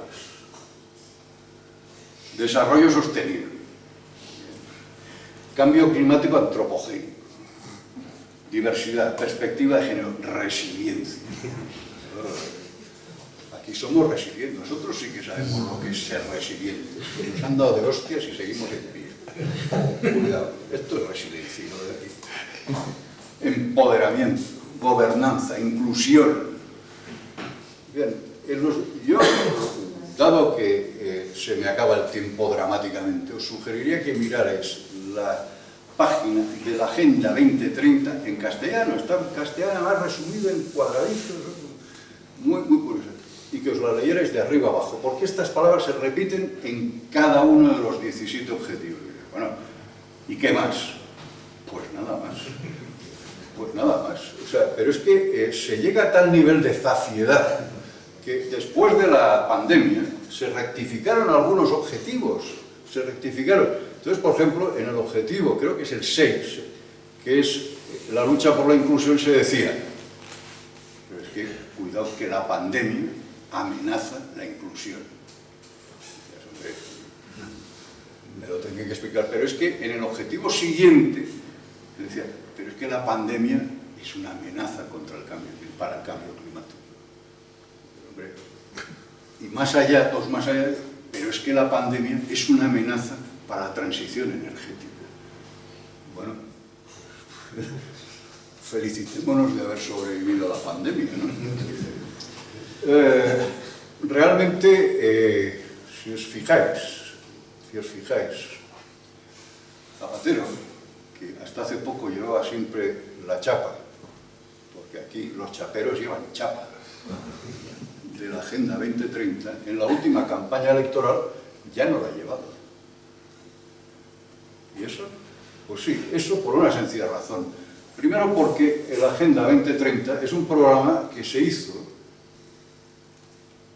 desarrollo sostenible, cambio climático antropogénico, diversidad, perspectiva de género, resiliencia. Aquí somos resilientes, nosotros sí que sabemos lo que es ser resilientes. Nos han dado de hostias y seguimos en pie. Cuidado, esto es resiliencia, lo de aquí. empoderamiento, gobernanza, inclusión. Bien, yo, dado que se me acaba el tiempo dramáticamente, os sugeriría que mirarais la página de la Agenda 2030 en castellano. Está en castellano más resumido en cuadraditos, muy curioso. Y que os la leyerais de arriba abajo, porque estas palabras se repiten en cada uno de los 17 objetivos. Bueno, ¿y qué más? Pues nada más. Pues nada más. O sea, pero es que se llega a tal nivel de zafiedad que después de la pandemia se rectificaron algunos objetivos. Se rectificaron. Entonces, por ejemplo, en el objetivo, creo que es el 6, que es la lucha por la inclusión, se decía, pero es que cuidado que la pandemia amenaza la inclusión. Hombre, me lo tengo que explicar, pero es que en el objetivo siguiente se decía, pero es que la pandemia es una amenaza para el cambio climático. Pero, hombre, y más allá, pero es que la pandemia es una amenaza para la transición energética. Bueno, felicitémonos de haber sobrevivido a la pandemia, ¿no? Realmente, si os fijáis, Zapatero, que hasta hace poco llevaba siempre la chapa, porque aquí los chaperos llevan chapa, de la Agenda 2030, en la última campaña electoral ya no la ha llevado. ¿Y eso? Pues sí, eso por una sencilla razón. Primero porque la Agenda 2030 es un programa que se hizo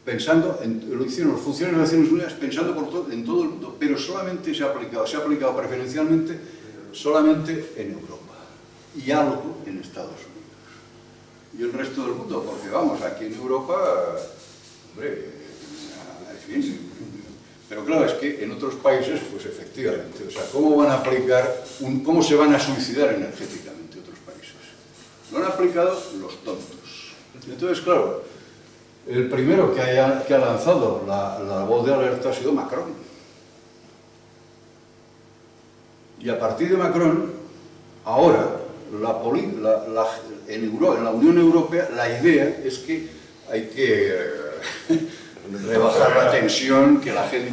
pensando, lo hicieron los funcionarios de las Naciones Unidas pensando en todo el mundo, pero solamente se ha aplicado preferencialmente solamente en Europa y algo en Estados Unidos. Y el resto del mundo, porque vamos, aquí en Europa, hombre, en fin, pero claro, es que en otros países, pues efectivamente, o sea, ¿cómo van a aplicar, cómo se van a suicidar energéticamente otros países? Lo han aplicado los tontos. Entonces, claro, el primero que ha lanzado la voz de alerta ha sido Macron. Y a partir de Macron, ahora, en la Unión Europea, la idea es que hay que rebajar la tensión, que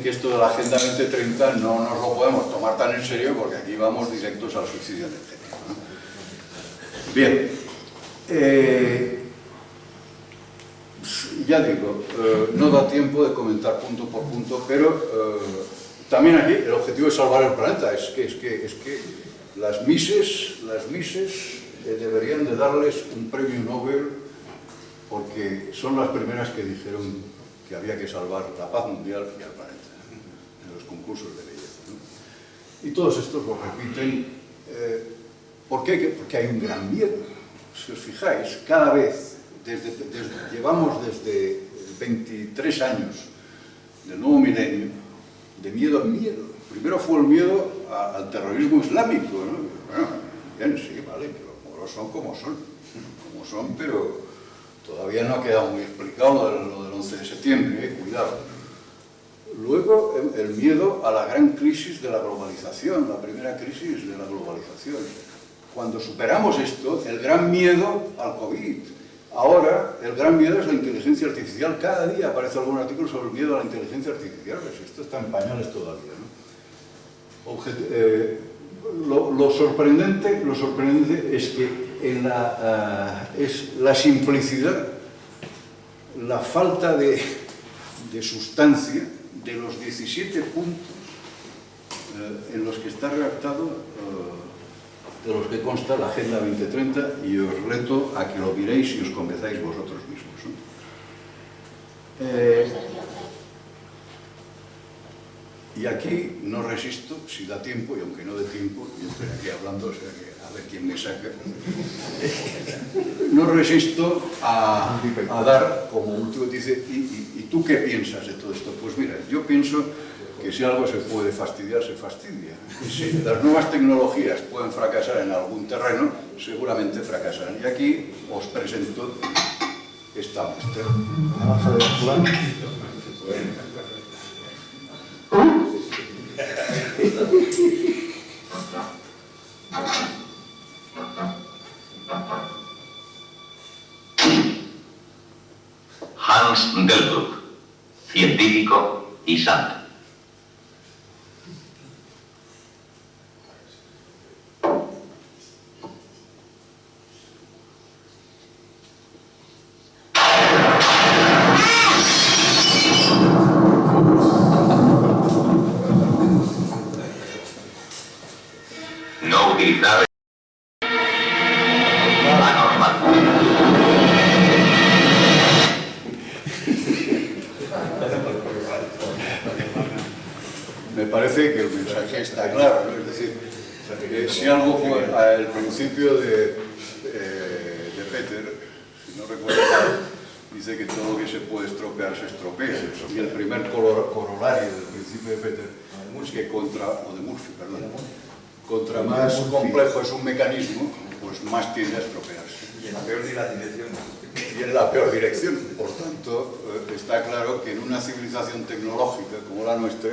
esto de la Agenda 2030 no nos lo podemos tomar tan en serio, porque aquí vamos directos al suicidio energético, ¿no? Bien. Ya digo, no da tiempo de comentar punto por punto, pero también aquí el objetivo es salvar el planeta. Es que las Mises deberían de darles un premio Nobel, porque son las primeras que dijeron que había que salvar la paz mundial y al planeta en los concursos de belleza, ¿no? Y todos estos lo repiten. ¿Por qué? Porque hay un gran miedo. Si os fijáis, cada vez llevamos desde 23 años del nuevo milenio de miedo en miedo. Primero fue el miedo al terrorismo islámico, ¿no? Bueno, bien, sí, vale, pero los moros son como son, pero todavía no ha quedado muy explicado lo del 11 de septiembre, cuidado. Luego el miedo a la gran crisis de la globalización, la primera crisis de la globalización. Cuando superamos esto, el gran miedo al COVID. Ahora, el gran miedo es la inteligencia artificial. Cada día aparece algún artículo sobre el miedo a la inteligencia artificial. Pues esto está en pañales todavía, ¿no? Lo sorprendente es que es la simplicidad, la falta de sustancia de los 17 puntos en los que está redactado, de los que consta la Agenda 2030, y os reto a que lo miréis y os convenzáis vosotros mismos, ¿no? Y aquí no resisto, si da tiempo, y aunque no dé tiempo, yo estoy aquí hablando, o sea que a ver quién me saca. No resisto a dar como último, dice, ¿y tú qué piensas de todo esto? Pues mira, yo pienso que si algo se puede fastidiar, se fastidia. Si las nuevas tecnologías pueden fracasar en algún terreno, seguramente fracasarán. Y aquí os presento esta muestra. Hans Delbrück, científico y santo. No utilizar anormal. Me parece que el mensaje está claro, ¿no? Es decir, si algo fue al principio de Peter, si no recuerdo mal, dice que todo lo que se puede estropear se estropea. Y el primer corolario del principio de Peter es que contra más complejo es un mecanismo, pues más tiende a estropearse. Y en la peor de las direcciones. Y en la peor dirección. Por tanto, está claro que en una civilización tecnológica como la nuestra,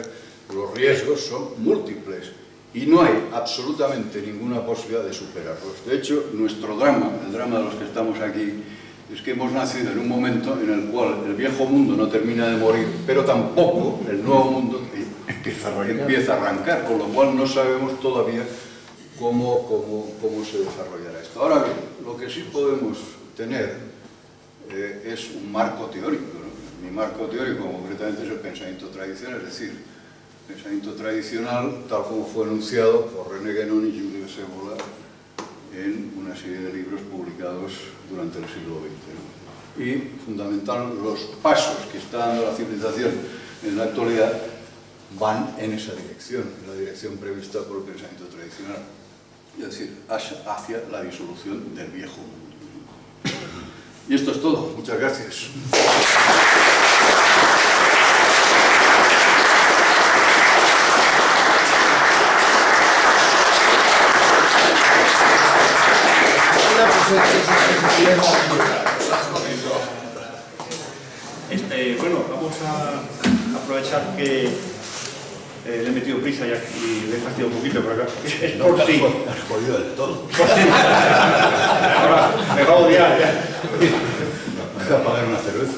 los riesgos son múltiples y no hay absolutamente ninguna posibilidad de superarlos. De hecho, nuestro drama, el drama de los que estamos aquí, es que hemos nacido en un momento en el cual el viejo mundo no termina de morir, pero tampoco el nuevo mundo empieza a arrancar, con lo cual no sabemos todavía cómo se desarrollará esto. Ahora bien, lo que sí podemos tener es un marco teórico, ¿no? Mi marco teórico concretamente es el pensamiento tradicional, es decir, pensamiento tradicional tal como fue enunciado por René Guénon y Julius Evola en una serie de libros publicados durante el siglo XX, ¿no? Y fundamental, los pasos que está dando la civilización en la actualidad van en esa dirección, en la dirección prevista por el pensamiento tradicional, es decir, hacia la disolución del viejo mundo. Y esto es todo. Muchas gracias. Bueno, vamos a aprovechar que le he metido prisa y le he fastidiado un poquito por acá. Es por ti. Has jodido del todo. Ahora me va a odiar ya. Voy a pagar una cerveza.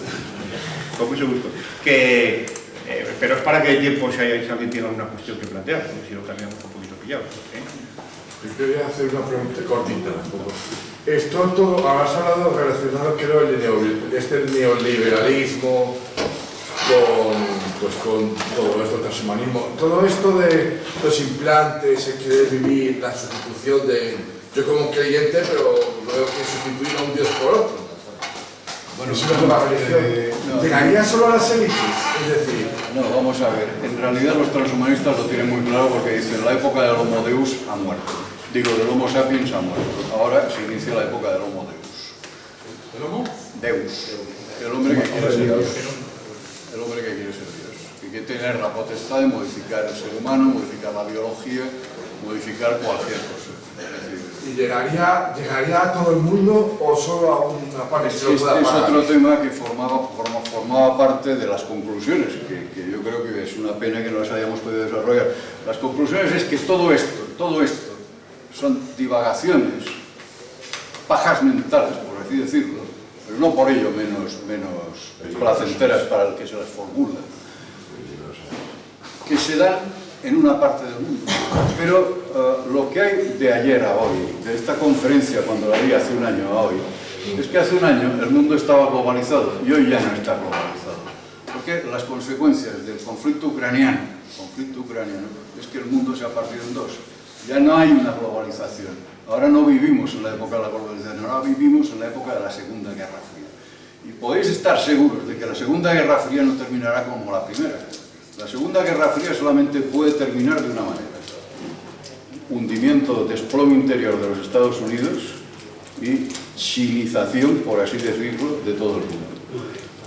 Con mucho gusto. Pero es para que el tiempo, si alguien tiene alguna cuestión que plantear, porque si no cambiamos un poquito pillados. Yo quería hacer una pregunta cortita. Esto todo, has hablado relacionado, creo, este neoliberalismo con todo esto, transhumanismo, todo esto de los implantes, el querer vivir, la sustitución de... Yo como creyente, pero veo que sustituir a un Dios por otro. Bueno, es una nueva religión. ¿Llegaría solo a las élites? Es decir... No, vamos a ver. En realidad los transhumanistas lo tienen muy claro porque dicen la época del Homo Deus ha muerto. Digo, del Homo sapiens ha muerto. Ahora se inicia la época del Homo Deus. ¿El Homo? Deus. El hombre que quiere ser Dios. El hombre que quiere ser Dios. Que quiere tener la potestad de modificar el ser humano, modificar la biología, modificar cualquier cosa. ¿Y llegaría a todo el mundo o solo a una parte? Este es otro tema que formaba parte de las conclusiones, que yo creo que es una pena que no las hayamos podido desarrollar. Las conclusiones es que todo esto son divagaciones, pajas mentales, por así decirlo, pero no por ello menos placenteras para el que se las formula, que se dan en una parte del mundo. Pero lo que hay de ayer a hoy, de esta conferencia cuando la di hace un año a hoy, es que hace un año el mundo estaba globalizado y hoy ya no está globalizado. Porque las consecuencias del conflicto ucraniano es que el mundo se ha partido en dos. Ya no hay una globalización. Ahora no vivimos en la época de la globalización, ahora vivimos en la época de la Segunda Guerra Fría. Y podéis estar seguros de que la Segunda Guerra Fría no terminará como la primera. La Segunda Guerra Fría solamente puede terminar de una manera: hundimiento, desplome interior de los Estados Unidos y chinización, por así decirlo, de todo el mundo.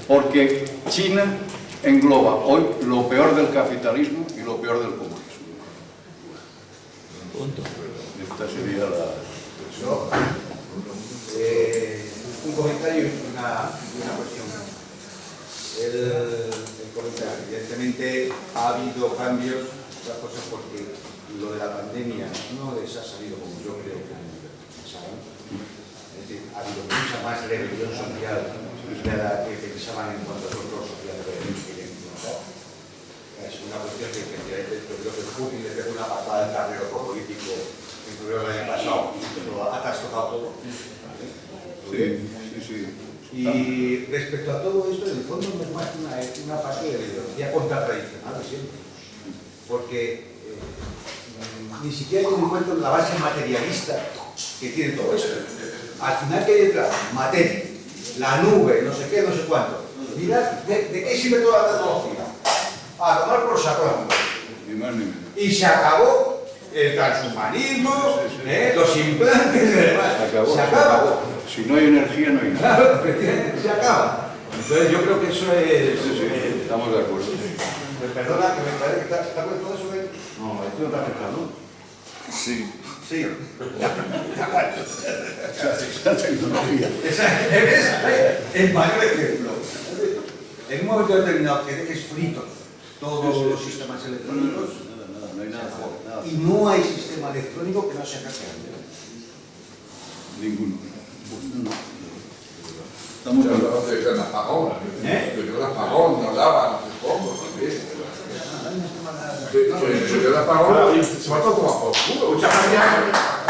Porque China engloba hoy lo peor del capitalismo y lo peor del comunismo. Esta sería la... Un comentario y una cuestión. El comentario. Evidentemente ha habido cambios, otras cosas porque lo de la pandemia no les ha salido como yo creo que pensaban. Es decir, ha habido mucha más rebelión social que pensaban en cuanto a otros sociales de silencio. Es una cuestión que efectivamente yo creo que Putin le pegó una patada de carrero político en febrero del año pasado, lo ha trastocado todo. Sí, sí, sí. Y respecto a todo esto, en el fondo es más una parte de la ideología contratradicional de siempre. Porque ni siquiera tiene en cuenta la base materialista que tiene todo esto. Al final, ¿qué hay detrás? Materia, la nube, no sé qué, no sé cuánto. Mira, ¿de qué sirve toda la tecnología? A tomar por saco la nube. Ni más ni menos. Y se acabó el transhumanismo, los implantes y demás. Se acabó. Si no hay energía, no hay nada. Claro, efectivamente, se acaba. Entonces yo creo que eso es... Estamos de acuerdo. Perdona, que me parece que está con todo eso de... No, esto no está afectado. Sí. Sí. Esa tecnología. El mayor ejemplo. En un momento determinado que dejes fritos todos los sistemas electrónicos, No hay nada. y no hay sistema electrónico que no sea hackeable. Ninguno. Estamos con de un apagón, de un apagón, no daba, no sé cómo, también. De un apagón, se va todo como por culo. Muchas gracias.